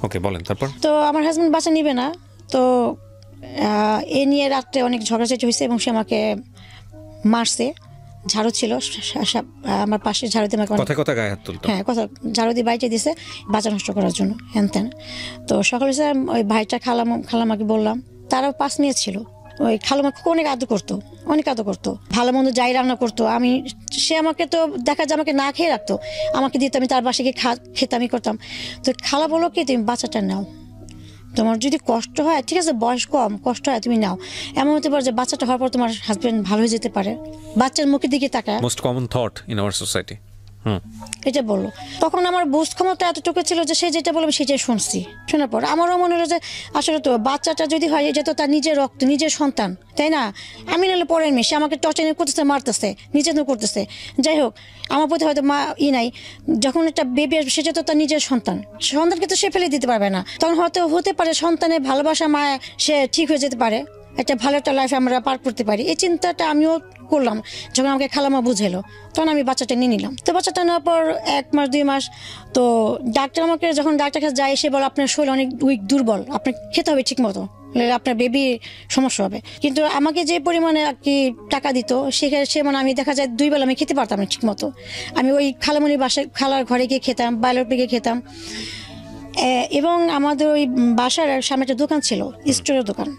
ওকে, বলেন তারপর। তো আমার হাজব্যান্ড বাচ্চা নিবে না, তো এ নিয়ে রাত্রে অনেক ঝগড়াঝাটি হয়েছে এবং সে আমাকে মারছে। ঝাড়ু ছিল আমার পাশে, ঝাড়ু দিয়ে আমাকে কথা গায়ে হাত তুলতো। হ্যাঁ, কথা ঝাড়ু দিয়ে বাইটে দিছে বাচ্চা নষ্ট করার জন্য, হ্যান ত্যান। তো সকালে ওই ভাইটা খালামাকে বললাম, তারাও 5 মেয়ে ছিল। ওই খালামাকে অনেক আদর করতো, ভালো মন্দ যাই রান্না করতো। সে আমাকে তো দেখা যায় আমাকে না খেয়ে রাখতো, আমাকে দিত, আমি তার বাসায় গিয়ে খেতে আমি করতাম। তো খালা বলো কি, তুমি বাচ্চাটা নাও, তোমার যদি কষ্ট হয় ঠিক আছে, বয়স কম, কষ্ট হয় তুমি নাও। এমন হতে পারে যে বাচ্চাটা হওয়ার পর তোমার হাজবেন্ড ভালো হয়ে যেতে পারে। বাচ্চার মুখের দিকে তাকায়, most common thought in our society. এটা বললো। তখন আমার বুঝ ক্ষমতা এতটুকু ছিল যে সে যেটা বলবে সেটাই শুনছি। শোনার পর আমারও মনে হলো যে আসলে তো বাচ্চাটা যদি হয়, এটা তো তার নিজের রক্ত, নিজের সন্তান, তাই না? আমি নাহলে পরের মেয়ে, সে আমাকে টর্চার করতেছে, মারতেছে, নির্যাতন করতেছে। যাই হোক, আমার প্রতি হয়তো নাই, যখন একটা বেবি আসবে সেটা তো তার নিজের সন্তানকে তো সে ফেলে দিতে পারবে না। তখন হয়তো হতে পারে সন্তানের ভালোবাসা মায় সে ঠিক হয়ে যেতে পারে, একটা ভালো একটা লাইফ আমরা পার করতে পারি। এই চিন্তাটা আমিও করলাম যখন আমাকে খালামা বুঝাইলো, তখন আমি বাচ্চাটা নিয়ে নিলাম। তো বাচ্চাটা নেওয়ার পর 1 মাস 2 মাস তো ডাক্তার আমাকে, যখন ডাক্তার কাছে যায়, এসে বলে আপনার শরীর অনেক উইক, দুর্বল, আপনার খেতে হবে ঠিক মতো, আপনার বেবি সমস্যা হবে। কিন্তু আমাকে যে পরিমাণে আর কি টাকা দিত, সে মানে আমি দেখা যায় 2 বেলা আমি খেতে পারতাম না ঠিক মতো। আমি ওই খালামণির বাসায়, খালার ঘরে গিয়ে খেতাম, বাইরের পেয়ে খেতাম। এবং আমাদের ওই বাসার সামনে একটা দোকান ছিল, স্টোরের দোকান।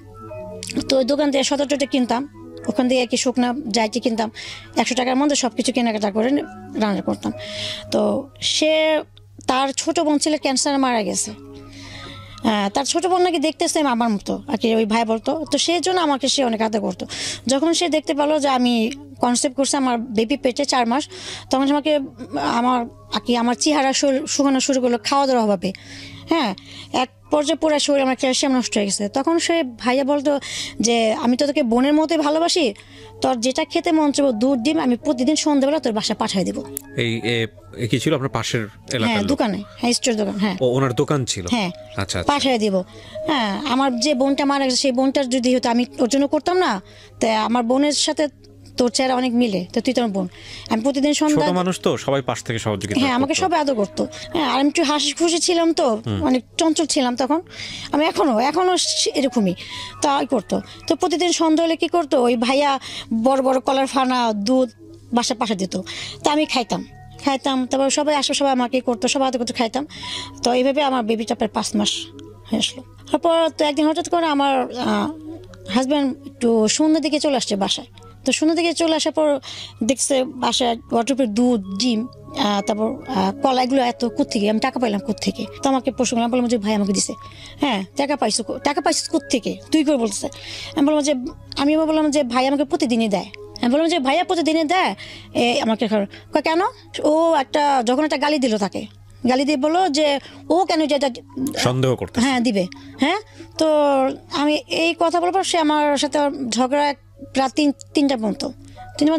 তো ওই দোকান থেকে 17টা কিনতাম, ওখান থেকে কি শুকনা যাইতে কিনতাম, 100 টাকার মধ্যে সব কিছু কেনাকাটা করে রান্না করতাম। তো তার ছোট বোন ছিল ক্যান্সারে মারা গেছে। তার ছোট বোন নাকি দেখতেছে আমার মতো আর কি, ওই ভাই বলতো। তো সেই জন্য আমাকে সে অনেক আদর করতো। যখন সে দেখতে পেলো যে আমি কনসেপ্ট করছি, আমার বেবি পেটে 4 মাস, তখন আমাকে আমার চেহারা শুকানো শুরু করলো খাওয়া দাওয়ার অভাবে। হ্যাঁ, এক পর্যায়ে পুরো শরীর আমার ক্যালসিয়াম নষ্ট হয়ে গেছে। তখন সে ভাইয়া বলতো যে আমি তো তোকে বোনের মতোই ভালোবাসি, তোর যেটা খেতে মন চাইবো, দুধ ডিম আমি প্রতিদিন সন্ধ্যাবেলা তোর বাসায় পাঠিয়ে দেবো। এই কি ছিল আপনার পাশের এলাকার? হ্যাঁ, দোকানে, হ্যাঁ, স্টোর দোকান। হ্যাঁ, ওনার দোকান ছিল। হ্যাঁ, আচ্ছা, পাঠিয়ে দিব। হ্যাঁ, আমার যে বোনটা মারা গেছে, সেই বোনটার যদি হতো, আমি ওর জন্য করতাম না। তাই আমার বোনের সাথে তোর চেহারা অনেক মিলে, তো তুই তোর বোন। আমি প্রতিদিন সন্ধ্যা, ছোট মানুষ তো সবাই পাশ থেকে সহযোগিতা, হ্যাঁ, আমাকে সবাই আদর করতো। হ্যাঁ, আর আমি একটু হাসি খুশি ছিলাম, তো অনেক চঞ্চল ছিলাম তখন। আমি এখনো এরকমই তাই করতো। তো প্রতিদিন সন্ধ্যা হলে কি করতো, ওই ভাইয়া বড় বড় কলার ফানা দুধ বাসা পাশা দিত, তা আমি খাইতাম। তারপর সবাই সবাই আমাকে করতো, সবাই আদর করতো, খাইতাম। তো এইভাবে আমার বেবিটা প্রায় 5 মাস হয়ে আসলো। তারপর তো একদিন হঠাৎ করে আমার হাজব্যান্ড একটু সন্ধ্যার দিকে চলে আসছে বাসায়। তো সন্ধ্যা থেকে চলে আসার পর দেখছে বাসায় ওয়াটারপ্রুফ দুধ, ডিম, তারপর কলা, এগুলো এত কোত্থেকে, আমি টাকা পাইলাম কোত্থেকে? তো আমাকে প্রশ্ন করলাম, বললাম যে ভাই আমাকে দিছে। হ্যাঁ, টাকা পাইছো কোত্থেকে তুই করে বলতেছে? আমি বললাম যে ভাই আমাকে প্রতিদিনই দেয়। আমি বললাম যে ভাইয়া প্রতিদিনই দেয় আমাকে। কেন? ও যখন একটা গালি দিল, তাকে গালি দিয়ে বললো যে ও কেন যেটা সন্দেহ করতে, হ্যাঁ দিবে। হ্যাঁ, তো আমি এই কথা বলার পর সে আমার সাথে ঝগড়া প্রায় 3টা পর্যন্ত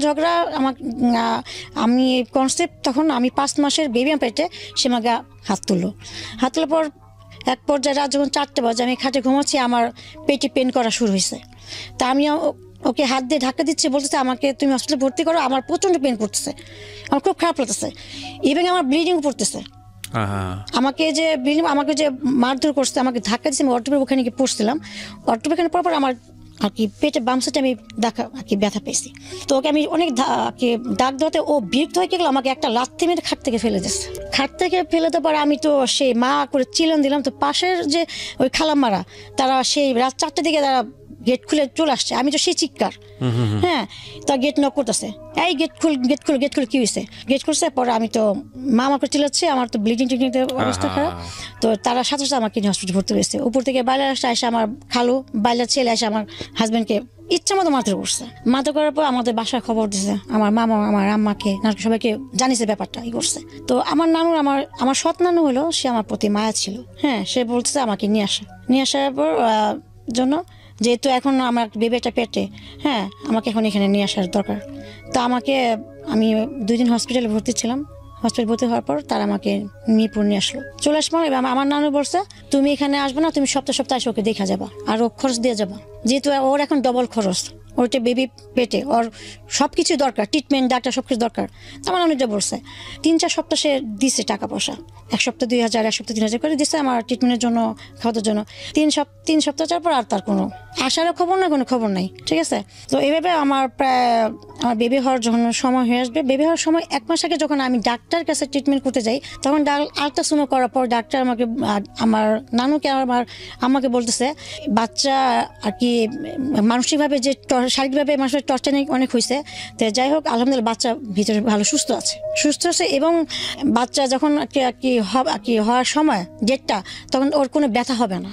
ঝগড়া। আমি কনসেপ্ট, তখন আমি 5 মাসের বেবি আমার পেটে, সে আমাকে হাত তোলার পর এক পর্যায়ে রাত যখন 4টা বাজে, আমি খাটে ঘুমাচ্ছি, আমার পেটে পেন করা শুরু হয়েছে। তা আমি ওকে হাত দিয়ে ধাক্কা দিচ্ছি, বলতেছে আমাকে তুমি হসপিটালে ভর্তি করো, আমার প্রচণ্ড পেন করতেছে, আমার খুব খারাপ লাগতেছে, ইভেন আমার ব্লিডিং পড়তেছে। আমাকে যে মারধর করছে, আমাকে ধাক্কা দিচ্ছে, আমি অটোপের ওখানে গিয়ে পড়ছিলাম। অটোপের ওখানে পড়ার পর আমার আর কি পেটে বাম সাইডে আমি ব্যথা পেয়েছি। তো ওকে আমি অনেক ডাক দেওয়াতে ও বিরক্ত হয়ে গেল, আমাকে একটা লাথি মেরে খাট থেকে ফেলে দিচ্ছে। খাট থেকে ফেলে দেওয়ার পর আমি তো সেই মা করে চিলন দিলাম। তো পাশের যে ওই খালাম্মারা, তারা সেই রাত 4টার দিকে তারা গেট খুলে চলে আসছে, আমি তো সেই চিৎকার, হ্যাঁ, তা গেট নক করতেছে, এই গেট খুল গেট খুল গেট খুল, কি হয়েছে? গেট খুলছে, পরে আমি তো মা আমাকে চিল্লাচ্ছে, আমার তো ব্লিডিং টিডিং অবস্থা খারাপ, তো তারা সাথে সাথে আমাকে হসপিটালে ভর্তি হয়েছে। উপর থেকে বাইরে এসে আমার খালু বাইরের ছেলে এসে আমার হাজব্যান্ডকে ইচ্ছা মতো মারধর করছে। মারধর করার পর আমাদের বাসায় খবর দিছে, আমার মামা আমার আম্মাকে সবাইকে জানিয়েছে ব্যাপারটা ই করছে। তো আমার নানুর আমার সৎ নানু হলো, সে আমার প্রতি মায়া ছিল, হ্যাঁ, সে বলতেছে আমাকে নিয়ে আসার পর জন্য, যেহেতু এখন আমার বেবিটা পেটে, হ্যাঁ, আমাকে এখন এখানে নিয়ে আসার দরকার। তো আমি 2 দিন হসপিটালে ভর্তি ছিলাম। হসপিটাল ভর্তি হওয়ার পর তারা আমাকে মিরপুর নিয়ে আসলো। চলে আসবো, আমার নানু বলছে তুমি এখানে আসবে না, তুমি সপ্তাহে এসে ওকে দেখা যাবা আর ও খরচ দিয়ে যাবা, যেহেতু ওর এখন ডবল খরচ, ওটা বেবি পেটে, ওর সব কিছু দরকার, ট্রিটমেন্ট ডাক্তার সব কিছু দরকার। আমার নানুটা বলছে 3-4 সপ্তাহ সে দিছে টাকা পয়সা, 1 সপ্তাহ 2,000, 1 সপ্তাহ 3,000 করে দিচ্ছে আমার ট্রিটমেন্টের জন্য, খাওয়ার জন্য। 3 সপ্তাহ যাওয়ার পর আর তার কোনো আসারও খবর না, কোনো খবর নাই, ঠিক আছে। তো এইভাবে আমার বেবি হওয়ার যখন সময় হয়ে আসবে, বেবি হওয়ার সময় 1 মাস আগে যখন আমি ডাক্তার কাছে ট্রিটমেন্ট করতে যাই, তখন আল্ট্রাসাউন্ড করার পর ডাক্তার আমার নানুকে আমার আমাকে বলতেছে বাচ্চা আর কি মানসিকভাবে যে শারীরিকভাবে মানুষের টর্চার অনেক হয়েছে। তো যাই হোক, আলহামদুলিল্লাহ বাচ্চা ভিতরে ভালো সুস্থ আছে এবং বাচ্চা যখন হওয়ার সময় ডেটটা, তখন ওর কোনো ব্যথা হবে না,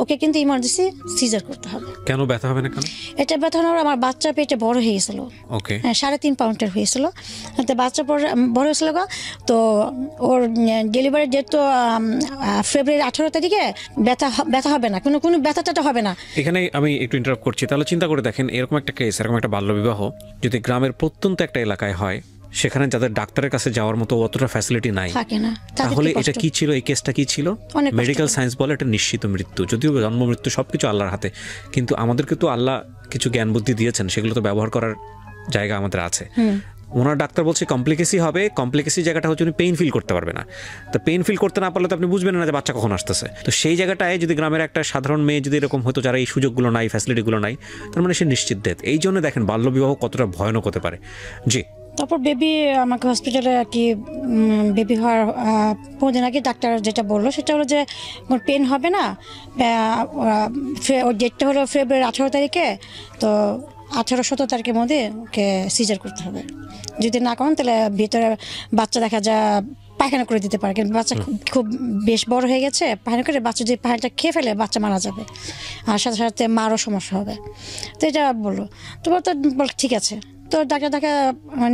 ওকে কিন্তু ইমার্জেন্সি সিজার করতে হবে। কেন ব্যথা হবে না কেন? এটা ব্যথা হওয়ার, আমার বাচ্চা পেটে বড় হয়ে গেছিল, ওকে, 3.5 পাউন্ডের হয়েছিল, তো বাচ্চা বড় হয়েছিল, তো ওর ডেলিভারি ডেট তো ফেব্রুয়ারি 18 তারিখে। ব্যথা হবে না, কোনো ব্যথাটা হবে না। এখানে আমি একটু ইন্টারাপ্ট করছি, তাহলে চিন্তা করে দেখেন, এরকম একটা কেস, এরকম একটা বাল্যবিবাহ যদি গ্রামের প্রত্যন্ত একটা এলাকায় হয়, সেখানে যাদের ডাক্তারের কাছে যাওয়ার মতো অতটা ফ্যাসিলিটি নাই, তাহলে এটা কি ছিল? এই কেসটা কি ছিল? মেডিকেল সায়েন্স বলে এটা নিশ্চিত মৃত্যু, যদিও জন্ম মৃত্যু সবকিছু আল্লাহর হাতে, কিন্তু আমাদেরকে তো আল্লাহ কিছু জ্ঞান বুদ্ধি দিয়েছেন, সেগুলো তো ব্যবহার করার জায়গা আমাদের আছে। ওনার ডাক্তার বলছে কমপ্লিকেসি হবে, কমপ্লিকেসি জায়গাটা হচ্ছে উনি পেইন ফিল করতে পারবে না। তো পেইন ফিল করতে না পারলে তো আপনি বুঝবেন না যে বাচ্চা কখন আসতেছে। তো সেই জায়গাটায় যদি গ্রামের একটা সাধারণ মেয়ে যদি এরকম হতো, যারা এই সুযোগগুলো নাই, ফ্যাসিলিটিগুলো নাই, তার মানে সে নিশ্চিত ডেথ। এই জন্য দেখেন বাল্যবিবাহ কতটা ভয়ানক হতে পারে। জি, তারপর বেবি আমাকে হসপিটালে আর কি বেবি হওয়ার 5 দিন আগে ডাক্তার যেটা বললো সেটা হলো যে পেন হবে না, ওর ডেটটা হলো ফেব্রুয়ারি 18 তারিখে, তো 18-17 তারিখের মধ্যে ওকে সিজার করতে হবে। যদি না করেন তাহলে ভিতরে বাচ্চা দেখা যায় পায়খানা করে দিতে পারে, কিন্তু বাচ্চা খুব বেশ বড় হয়ে গেছে, পায়খানা করে বাচ্চা যদি পায়খানাটা খেয়ে ফেলে বাচ্চা মারা যাবে, আর সাথে সাথে মারও সমস্যা হবে। তো এটা বললো, তো বল ঠিক আছে। তো ডাক্তার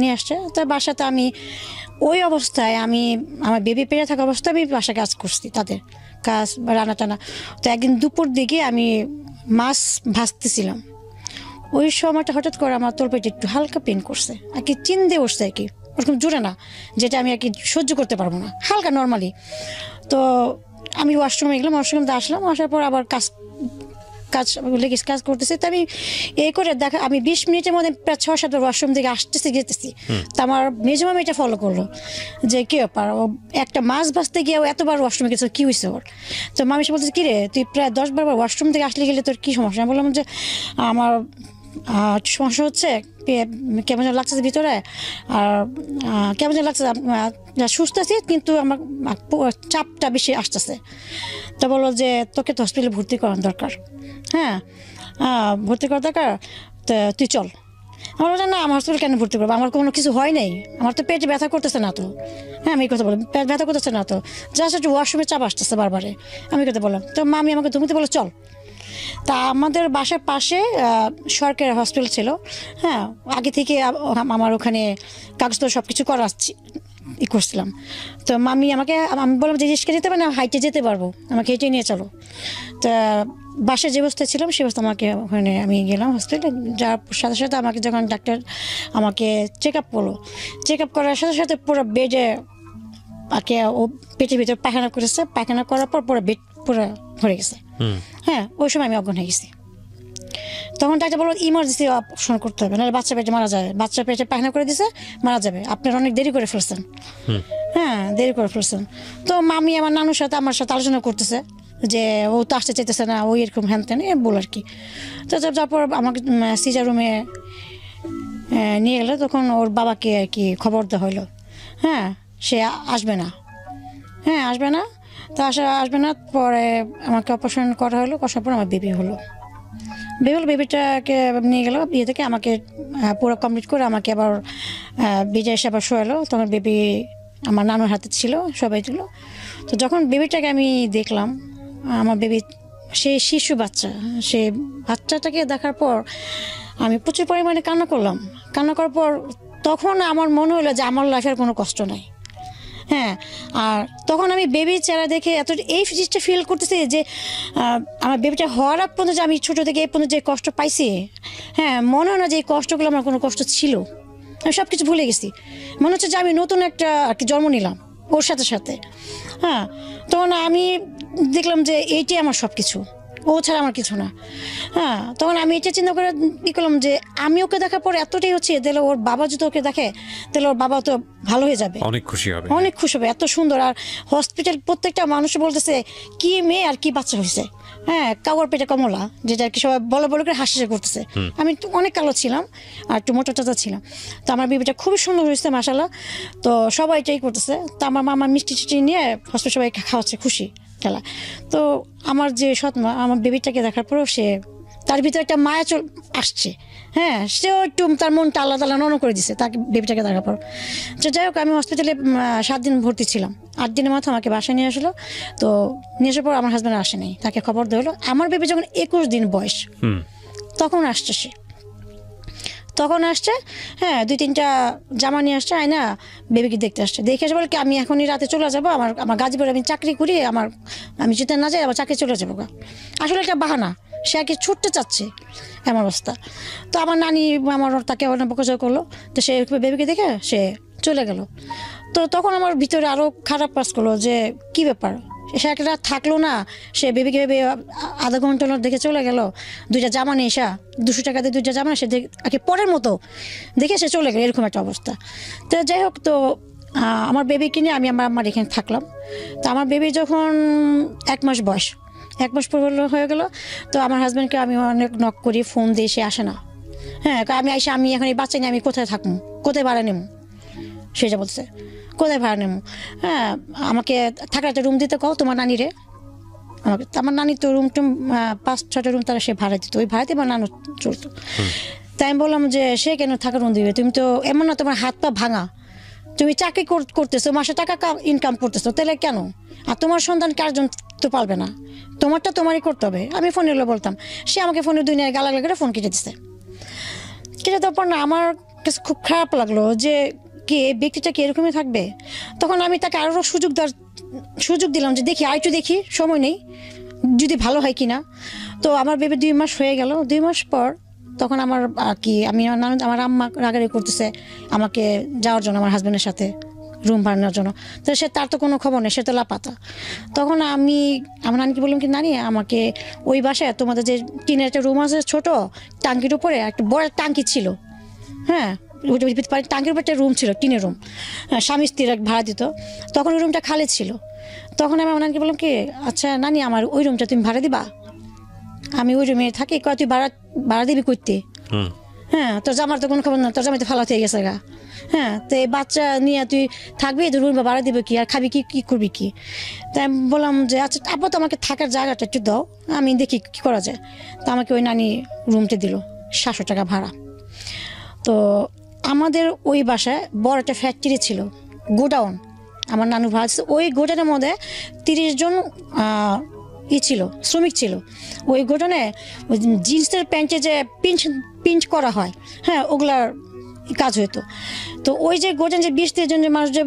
নিয়ে আসছে, তো বাসাতে আমি ওই অবস্থায় আমার বেবি পেরে থাকা অবস্থায় আমি বাসায় কাজ করছি, তাদের কাজ রান্না টানা। তো একদিন দুপুর দিকে আমি মাছ ভাজতেছিলাম, ওই সময়টা হঠাৎ করে আমার তলপেটে একটু হালকা পেন করছে, আর কি চিনতে উঠছে, আর কি ওরকম জোরে না, যেটা আমি আর কি সহ্য করতে পারবো না, হালকা নর্মালি। তো আমি ওয়াশরুমে গেলাম, ওয়াশরুমে আসলাম, আসার পর আবার কাজ করতেছি। তো আমি এই করে দেখা, আমি 20 মিনিটের মধ্যে প্রায় 6-7 বার ওয়াশরুম থেকে যেতেছি। তো আমার মেজমামি এটা ফলো করলো যে কি ব্যাপার, ও একটা মাছ ভাজতে গিয়ে এতবার ওয়াশরুমে গেছে, কি হয়েছে ওর? তো মামি সে বলতেছে কি রে, তুই প্রায় 10-12 বার ওয়াশরুম থেকে আসলে গেলে তোর কি সমস্যা? আমি বললাম যে আমার সমস্যা হচ্ছে, কেমন যেন লাগছে ভিতরে, আর কেমন যেন লাগছে, সুস্থ আছি কিন্তু আমার চাপটা বেশি আসতেছে। তো বললো যে তোকে তো হসপিটালে ভর্তি করার দরকার, হ্যাঁ ভর্তি করার দরকার, তো তুই চল। আমার বলছে না, আমার হসপিটাল কেন ভর্তি করবো, আমার কোনো কিছু হয় নাই, আমার তো পেটে ব্যথা করতেছে না তো, হ্যাঁ আমি এই কথা বললাম, পেট ব্যথা করতেছে না তো, জাস্ট একটু ওয়াশরুমে চাপ আসতেছে বারবারে, আমি কথা বললাম। তো মামি আমাকে তুমি বলো চল। তা আমাদের বাসার পাশে সরকারি হসপিটাল ছিল, হ্যাঁ আগে থেকে আমার ওখানে কাগজপত্র সব কিছু করছিলাম। তো আমি বললাম যে রিস্কে যেতে পারে না, হাইটে যেতে পারবো, আমাকে হেঁটে নিয়ে চলো। তা বাসায় যে অবস্থায় ছিলাম সে অবস্থা আমাকে ওখানে আমি গেলাম হসপিটালে, যার সাথে সাথে আমাকে যখন ডাক্তার আমাকে চেক আপ করলো, চেক আপ করার সাথে সাথে পুরো বেডে আগে ও পেটের ভিতরে পায়খানা করেছে, পায়খানা করার পর পুরো বেড পুরো ভরে গেছে, হ্যাঁ ওই সময় আমি অজ্ঞান হয়ে গেছি। তখন ডাক্তার বললো ইমার্জেন্সি অপারেশন করতে হবে, নাহলে বাচ্চা পেটে মারা যাবে, বাচ্চা পেটে পায়খানা করে দিছে মারা যাবে, আপনার অনেক দেরি করে ফেলছেন, হ্যাঁ দেরি করে ফেলছেন। তো মামি আমার নানুর সাথে আমার সাথে আলোচনা করতেছে যে ও তো আসতে চাইতেছে না, ওই এরকম হ্যান ত্যান বল আর কি। তো তারপর আমাকে সিজার রুমে নিয়ে গেলো, তখন ওর বাবাকে আর কি খবর দেওয়া হলো, হ্যাঁ সে আসবে না, তো আসবে না। পরে আমাকে অপারেশন করা হলো, করার পর আমার বেবি হলো। বেবিটাকে নিয়ে গেল বিয়ে থেকে, আমাকে পুরো কমপ্লিট করে আমাকে আবার বিজয় এসে আবার শোয়ালো। তখন বেবি আমার নানুর হাতে ছিল, সবাই ছিল। তো যখন বেবিটাকে আমি দেখলাম, আমার বেবি সে শিশু বাচ্চা, সে বাচ্চাটাকে দেখার পর আমি প্রচুর পরিমাণে কান্না করলাম। কান্না করার পর তখন আমার মনে হলো যে আমার লাইফের কোনো কষ্ট নাই। হ্যাঁ, আর তখন আমি বেবির চেহারা দেখে এত এই জিনিসটা ফিল করতেছি যে আমার বেবিটা হওয়ার আগ পর্যন্ত, আমি ছোটো থেকে এই পর্যন্ত যে কষ্ট পাইছি, হ্যাঁ, মনে হয় না যে এই কষ্টগুলো আমার কোনো কষ্ট ছিল। আমি সব কিছু ভুলে গেছি, মনে হচ্ছে যে আমি নতুন একটা আর কি জন্ম নিলাম ওর সাথে সাথে। হ্যাঁ, তখন আমি দেখলাম যে এইটাই আমার সব কিছু, ও ছাড়া আমার কিছু না। হ্যাঁ, তখন আমি এটা চিন্তা করে ই করলাম যে আমি ওকে দেখার পর এতটাই হচ্ছে, তাহলে ওর বাবা যদি ওকে দেখে তাহলে ওর বাবা তো ভালো হয়ে যাবে, অনেক খুশি হবে, অনেক খুশি হবে। এত সুন্দর, আর হসপিটাল প্রত্যেকটা মানুষ বলতেছে কি মেয়ে আর কি বাচ্চা হয়েছে। হ্যাঁ, কাউর পেটে কমলা, যেটা আর কি সবাই বলে বলে করে হাসি করতেছে। আমি একটু অনেক কালো ছিলাম আর একটু মোটা টাটা ছিলাম। তো আমার বেবিটা খুবই সুন্দর হয়েছে মাশাআল্লাহ। তো সবাই এটাই করতেছে। তো আমার মামা মিষ্টি টিষ্টি নিয়ে হসপিটাল সবাই খাওয়াচ্ছে, খুশি খেলা। তো আমার যে সৎমা, আমার বেবিটাকে দেখার পরেও সে, তার ভিতরে একটা মায়া আসছে। হ্যাঁ, সেও একটু তার মনটা আল্লাহ তাআলা নরম করে দিছে তাকে, বেবিটাকে দেখার পর। তো যাই হোক, আমি হসপিটালে 7 দিন ভর্তি ছিলাম। 8 দিনের মাথায় আমাকে বাসায় নিয়ে আসলো। তো নিয়ে আসার পর আমার হাজব্যান্ড আসে নাই, তাকে খবর দেওয়া হলো। আমার বেবি যখন 21 দিন বয়স, তখন আসছে সে, তখন আসছে। হ্যাঁ, 2-3টা জামা নিয়ে আসছে, আয়না বেবিকে দেখতে আসছে। দেখে এসে বলে কি আমি এখনই রাতে চলে যাবো, আমার গাজীপুরে আমি চাকরি করি, আমি যদি না যাই আবার চাকরি চলে যাবো। আসলে একটা বাহানা, সে আর কি ছুটতে চাচ্ছে, এমন অবস্থা। তো আমার নানি তাকে অনেক বকাঝকা করলো। তো সে বেবিকে দেখে সে চলে গেল। তো তখন আমার ভিতরে আরও খারাপ কাজ করলো যে কি ব্যাপার, সে একটা থাকলো না, সে বেবিকে আধা ঘন্টা দেখে চলে গেল। 2টা জামা নিয়ে এসা, 200 টাকা দিয়ে 2টা জামা সে আর কি পরের মতো দেখে সে চলে গেল, এরকম একটা অবস্থা। তো যাই হোক, তো আমার বেবিকে নিয়ে আমি আমার এখানে থাকলাম। তো আমার বেবি যখন 1 মাস বয়স, 1 মাস পর হয়ে গেল। তো আমার হাজব্যান্ডকে আমি অনেক নক করি, ফোন দিয়ে, সে আসে না। হ্যাঁ, আমি এখন এই বাচ্চা নিয়ে আমি কোথায় থাকবো, কোথায় ভাড়া নেব, সেটা বলছে কোথায় ভাড়া নেব। হ্যাঁ, আমাকে থাকার একটা রুম দিতে কও তোমার নানিরে। আমার নানি তো রুম টুম 5-6টা রুম তারা সে ভাড়া দিত, ওই ভাড়াতে আমার নানু চলতো। তাই আমি বললাম যে সে কেন থাকার রুম দিবে, তুমি তো এমন না তোমার হাত পা ভাঙা, তুমি চাকরি করতেছো, মাসে টাকা ইনকাম করতেছো, তাহলে কেন? আর তোমার সন্তান কারজন তো পারবে না, তোমারটা তোমারই করতে হবে। আমি ফোনে বলতাম, সে আমাকে ফোনে দুনিয়ায় গালাগালি করে ফোন কেটে দিছে। কেটে দেওয়ার পর না আমার কাছে খুব খারাপ লাগলো যে কি এই ব্যক্তিটা কি এরকমই থাকবে। তখন আমি তাকে আরও সুযোগ দিলাম যে দেখি, আরেকটু দেখি, সময় নেই, যদি ভালো হয় কিনা। তো আমার বেবি 2 মাস হয়ে গেল। 2 মাস পর তখন আমার আমার আম্মা রাগারাগি করতেছে আমাকে যাওয়ার জন্য, আমার হাজব্যান্ডের সাথে রুম ভাড়া নেওয়ার জন্য। তো তার তো কোনো খবর নেই, সে তো লাপাতা। তখন আমি আমার নানিকে বললাম কি, নানি আমাকে ওই বাসায় তোমাদের যে টিনের একটা রুম আছে ছোট, টাঙ্কির উপরে একটা বড় টাঙ্কি ছিল। হ্যাঁ, টাঙ্কির উপর একটা রুম ছিল, টিনের রুম। হ্যাঁ, স্বামী স্ত্রীর ভাড়া দিত। তখন ওই রুমটা খালি ছিল। তখন আমি আমার নানিকে বললাম কি, আচ্ছা নানি আমার ওই রুমটা তুমি ভাড়া দিবা, আমি ওই রুমে থাকি। তুই ভাড়া দিবি করতে? হ্যাঁ, তোর জামার তো কোনো খবর না, তোর জামাই তো ফালাতে গেছে গা। হ্যাঁ, তো এই বাচ্চা নিয়ে তুই থাকবি, তো রুম ভাড়া দিবে কি, আর খাবি কি করবি কি? তাই আমি বললাম যে আচ্ছা আপাতত আমাকে থাকার জায়গাটা একটু দাও, আমি দেখি কি করা যায়। তো আমাকে ওই নানি রুমটা দিল 700 টাকা ভাড়া। তো আমাদের ওই বাসায় বড় একটা ফ্যাক্টরি ছিল, গোডাউন, আমার নানু ভাড়া ছিল। ওই গোডাউনের মধ্যে 30 জন ছিল, শ্রমিক ছিল। ওই গোডাউনে জিন্সের প্যান্টে যে পিঞ্চ করা হয়, হ্যাঁ, ওগুলার কাজ হইতো। তো ওই যে গোডাউন যে 20-30 জন যে মানুষ যে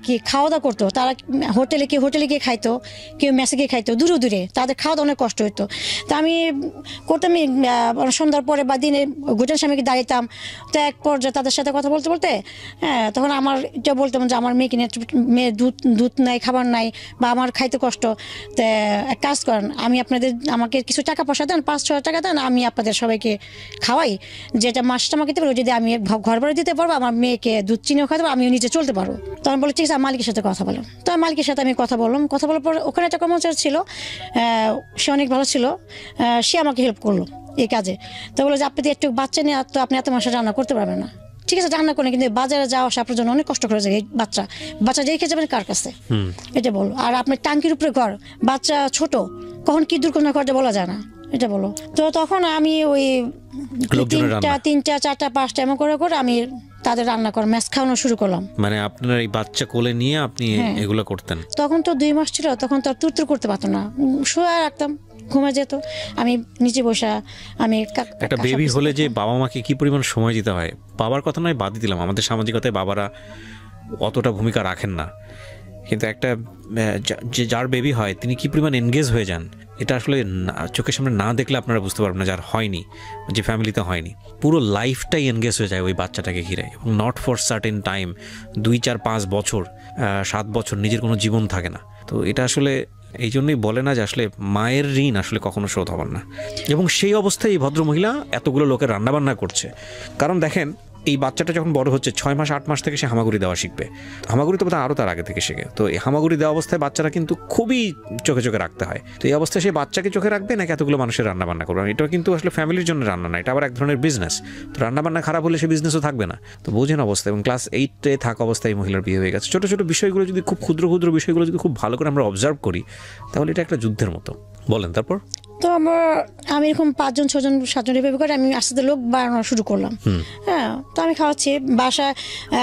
কি খাওয়া দাওয়া করতো, তারা হোটেলে গিয়ে খাইতো, কেউ মেসে গিয়ে খাইতো, দূরে দূরে, তাদের খাওয়া দাওয়া অনেক কষ্ট হইতো। তা আমি করতাম, সন্ধ্যার পরে বা দিনে গোডাউনের সামনে দাঁড়িতাম। তো এক পর্যায়ে তাদের সাথে কথা বলতে বলতে, হ্যাঁ, তখন আমার এটা বলতাম যে আমার মেয়েকে নিয়ে, মেয়ে দুধ নাই, খাবার নাই, বা আমার খাইতে কষ্ট। তো এক কাজ করেন, আমাকে কিছু টাকা পয়সা দেন, 5-6 টাকা দেন, আমি আপনাদের সবাইকে খাওয়াই, যেটা মাসটা আমাকে দিতে পারবো, যদি আমি ঘর ভাড়া দিতে পারবো, আমার মেয়েকে দুধ চিনিও খাইতে পারবো, আমিও নিজে চলতে পারবো। তখন বলে ঠিক আছে, মালিকের সাথে কথা বলো। তো মালিকের সাথে আমি কথা বললাম। কথা বলার পর ওখানে একটা কর্মচারী ছিল, সে অনেক ভালো ছিল, সে আমাকে হেল্প করলো এই কাজে। তো বলে যে আপনি একটু বাচ্চা নিয়ে, তো আপনি এত মাসে রান্না করতে পারবেন না। ঠিক আছে, রান্না করেন, কিন্তু বাজারে যাওয়া আসা আপনার জন্য অনেক কষ্ট করে যায়। বাচ্চা রেখে যাবেন কার কাছে, এটা বলো। আর আপনার টাঙ্কির উপরে ঘর, বাচ্চা ছোট, কখন কি দুর্ঘটনা ঘটে বলা যায় না। এটা বলো। তো তখন আমি ওই লোকজনের রান্না। 3টা 4টা 5টা এমন করে করে আমি তাদের রান্না করা ম্যাচ খাওয়ানো শুরু করলাম। মানে আপনার এই বাচ্চা কোলে নিয়ে আপনি এগুলো করতেন? তখন তো 2 মাস ছিল, তখন তো আর তুরতুর করতে পারতো না, শুয়ে রাখতাম, ঘুমে যেত, আমি নিচে বসা। আমি একটা বেবি হলে যে বাবা মাকে কি পরিমাণ সময় দিতে হয়, বাবার কথা নয় বাদই দিলাম, আমাদের সামাজিকতায় বাবারা অতটা ভূমিকা রাখেন না, কিন্তু একটা যে যার বেবি হয় তিনি কি পরিমাণ এনগেজ হয়ে যান, এটা আসলে চোখের সামনে না দেখলে আপনারা বুঝতে পারবেন না, যার হয়নি, যে ফ্যামিলিতে হয়নি, পুরো লাইফটাই এনগেজ হয়ে যায় ওই বাচ্চাটাকে ঘিরে, এবং নট ফর সার্টেন টাইম, 2 4 5 বছর, 7 বছর নিজের কোনো জীবন থাকে না। তো এটা আসলে এই জন্যই বলে না যে আসলে মায়ের ঋণ আসলে কখনো শোধ হবার না। এবং সেই অবস্থায় এই ভদ্রমহিলা এতগুলো লোকের রান্নাবান্না করছে, কারণ দেখেন এই বাচ্চাটা যখন বড় হচ্ছে 6 মাস 8 মাস থেকে সে হামাগুড়ি দেওয়া শিখবে, হামাগুড়ি তো বোধহয় আরও তার আগে থেকে শেখে, তো এই হামাগুড়ি দেওয়া অবস্থায় বাচ্চারা কিন্তু খুবই চোখে চোখে রাখতে হয়। তো এই অবস্থায় সে বাচ্চাকে চোখে রাখবে নাকি এতগুলো মানুষের রান্নাবান্না করবে? এটা কিন্তু আসলে ফ্যামিলির জন্য রান্না না, এটা আবার এক ধরনের বিজনেস। তো রান্নাবান্না খারাপ হলে সে বিজনেসও থাকবে না। তো বোঝেন অবস্থা। এবং ক্লাস 8-এ থাকা অবস্থায় মহিলার বিয়ে হয়ে গেছে। ছোটো ছোটো বিষয়গুলো যদি খুব ক্ষুদ্র ক্ষুদ্র বিষয়গুলো যদি খুব ভালো করে আমরা অবজার্ভ করি তাহলে এটা একটা যুদ্ধের মতো। বলেন তারপর? তো আমি এরকম 5 জন 6 জন 7 জন এভাবে করে আমি আস্তে আস্তে লোক বাড়ানো শুরু করলাম। হ্যাঁ, তো আমি খাওয়াচ্ছি, বাসায়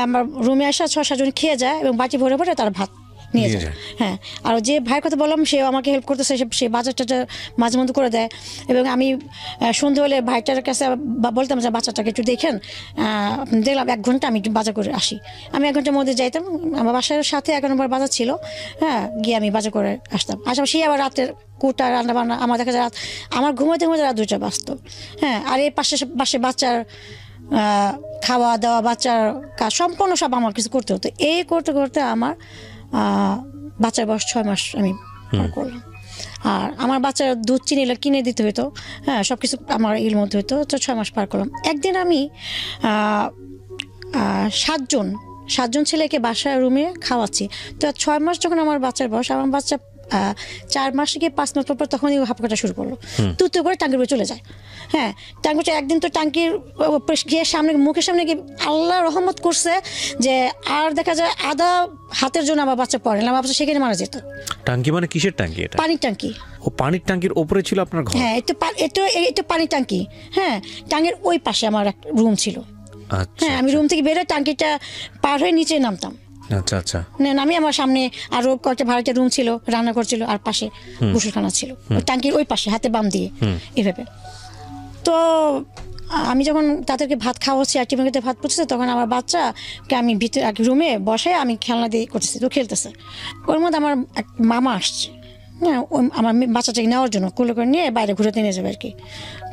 আমার রুমে আসা 6-7 জন খেয়ে যায় এবং বাটি ভরে ভরে তারা ভাত নিয়ে যায়। হ্যাঁ, আর যে ভাইয়ের কথা বললাম সে আমাকে হেল্প করতেছে, সে বাচ্চাটা মাঝে মধ্যে করে দেয়। এবং আমি সন্ধ্যে হলে ভাইটার কাছে বলতাম যে বাচ্চাটাকে একটু দেখেন, দেখলাম 1 ঘন্টা আমি একটু বাজার করে আসি। আমি 1 ঘন্টার মধ্যে যাইতাম, আমার বাসার সাথে 1 নম্বর বাজার ছিল, হ্যাঁ, গিয়ে আমি বাজার করে আসতাম। আসলে সেই আবার রাতের কুটা রান্না বান্না, আমার দেখা যায় রাত আমার ঘুমাতে ঘুমাতে রাত 2টা বাজতো। হ্যাঁ, আর এই পাশে বাচ্চার খাওয়া দাওয়া, বাচ্চার কাজ সম্পূর্ণ সব আমার কিছু করতে হতো। এই করতে করতে আমার বাচ্চার বয়স 6 মাস আমি পার করলাম। আর আমার বাচ্চার দুধ চিনি কিনে দিতে হতো, হ্যাঁ, সব কিছু আমার এর মধ্যে হতো। তো 6 মাস পার করলাম। একদিন আমি 7 জন ছেলেকে বাসায় রুমে খাওয়াচ্ছি। তো 6 মাস যখন আমার বাচ্চার বয়স, আমার বাচ্চা 4 মাস থেকে 5 মাস পর তখনই হাঁপ কাটা শুরু করলো, তুতে করে টাঙ্কির উপরে চলে যায়। হ্যাঁ, টাঙ্কি একদিন তো টাঙ্কির গিয়ে সামনে মুখের সামনে গিয়ে আল্লাহ রহমত করছে যে আর দেখা যায় আধা হাতের জন্য আমার বাচ্চা পড়ে না, আমার বাচ্চা সেখানে মারা যেত। টাঙ্কি মানে কিসের টাঙ্কি? এটা পানির টাঙ্কি। ও পানির টাঙ্কির ওপরে ছিল আপনার ঘর? হ্যাঁ, এটা পানির টাঙ্কি। হ্যাঁ, টাঙ্কির ওই পাশে আমার একটা রুম ছিল। হ্যাঁ, আমি রুম থেকে বেরোয় টাঙ্কিটা পার হয়ে নিচে নামতাম। আচ্ছা আচ্ছা। আমি আমার সামনে আরো কয়েকটা ভাড়াটা রুম ছিল, রান্নাঘর ছিল, আর পাশে গোসলখানা ছিল, টাঙ্কির ওই পাশে হাতে বাম দিয়ে এভাবে। তো আমি যখন তাদেরকে ভাত খাওয়াচ্ছি আর টিফিন ভাত পড়ছে, তখন আমার বাচ্চাকে আমি ভিতরে রুমে বসে আমি খেলনা দিয়ে করতেছি, তো খেলতেছে। ওর মধ্যে আমার এক মামা আসছে, হ্যাঁ, আমার বাচ্চাটাকে নেওয়ার জন্য কুলো করে নিয়ে বাইরে ঘুরেতে নিয়ে যাবে আর কি।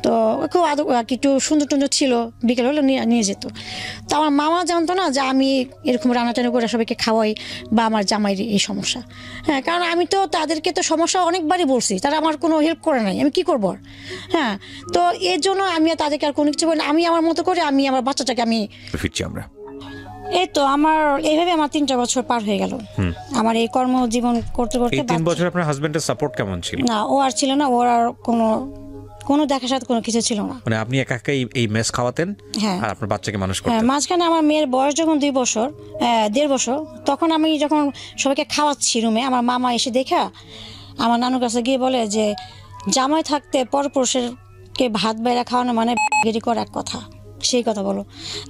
তো খুব একটু সুন্দর টুন্দর ছিল, বিকেল হলে নিয়ে যেত। তো আমার মামা জানতো না যে আমি এরকম রান্নাটানা করে সবাইকে খাওয়াই বা আমার জামাইয়ের এই সমস্যা। হ্যাঁ, কারণ আমি তো তাদেরকে তো সমস্যা অনেকবারই বলছি, তারা আমার কোনো হেল্প করে নাই, আমি কী করবো আর। হ্যাঁ, তো এর জন্য আমি তাদেরকে আর কোনো কিছু বলি না, আমি আমার মতো করে আমি আমার বাচ্চাটাকে আমি ফিরছি আমরা। এই তো আমার এইভাবে আমার 3টা বছর পার হয়ে গেল আমার এই কর্মজীবন করতে করতে। এই 3 বছর আপনার হাজবেন্ডের সাপোর্ট কেমন ছিল? না, ও আর ছিল না, ওর আর কোনো দেখার সাথে কোনো কিছু ছিল না। মানে আপনি একা একাই এই মেস খাওয়াতেন? হ্যাঁ, আর আপনার বাচ্চাকে মানুষ করতেন? হ্যাঁ, মাঝখানে আমার মেয়ের বয়স যখন 2 বছর 1.5 বছর, তখন আমি যখন সবাইকে খাওয়াচ্ছি রুমে, আমার মামা এসে দেখা আমার নানুর কাছে গিয়ে বলে যে জামাই থাকতে পরপুরুষেরকে ভাত বাইরে খাওয়ানো মানে গেরি করা এক কথা। সেই কথা বলো।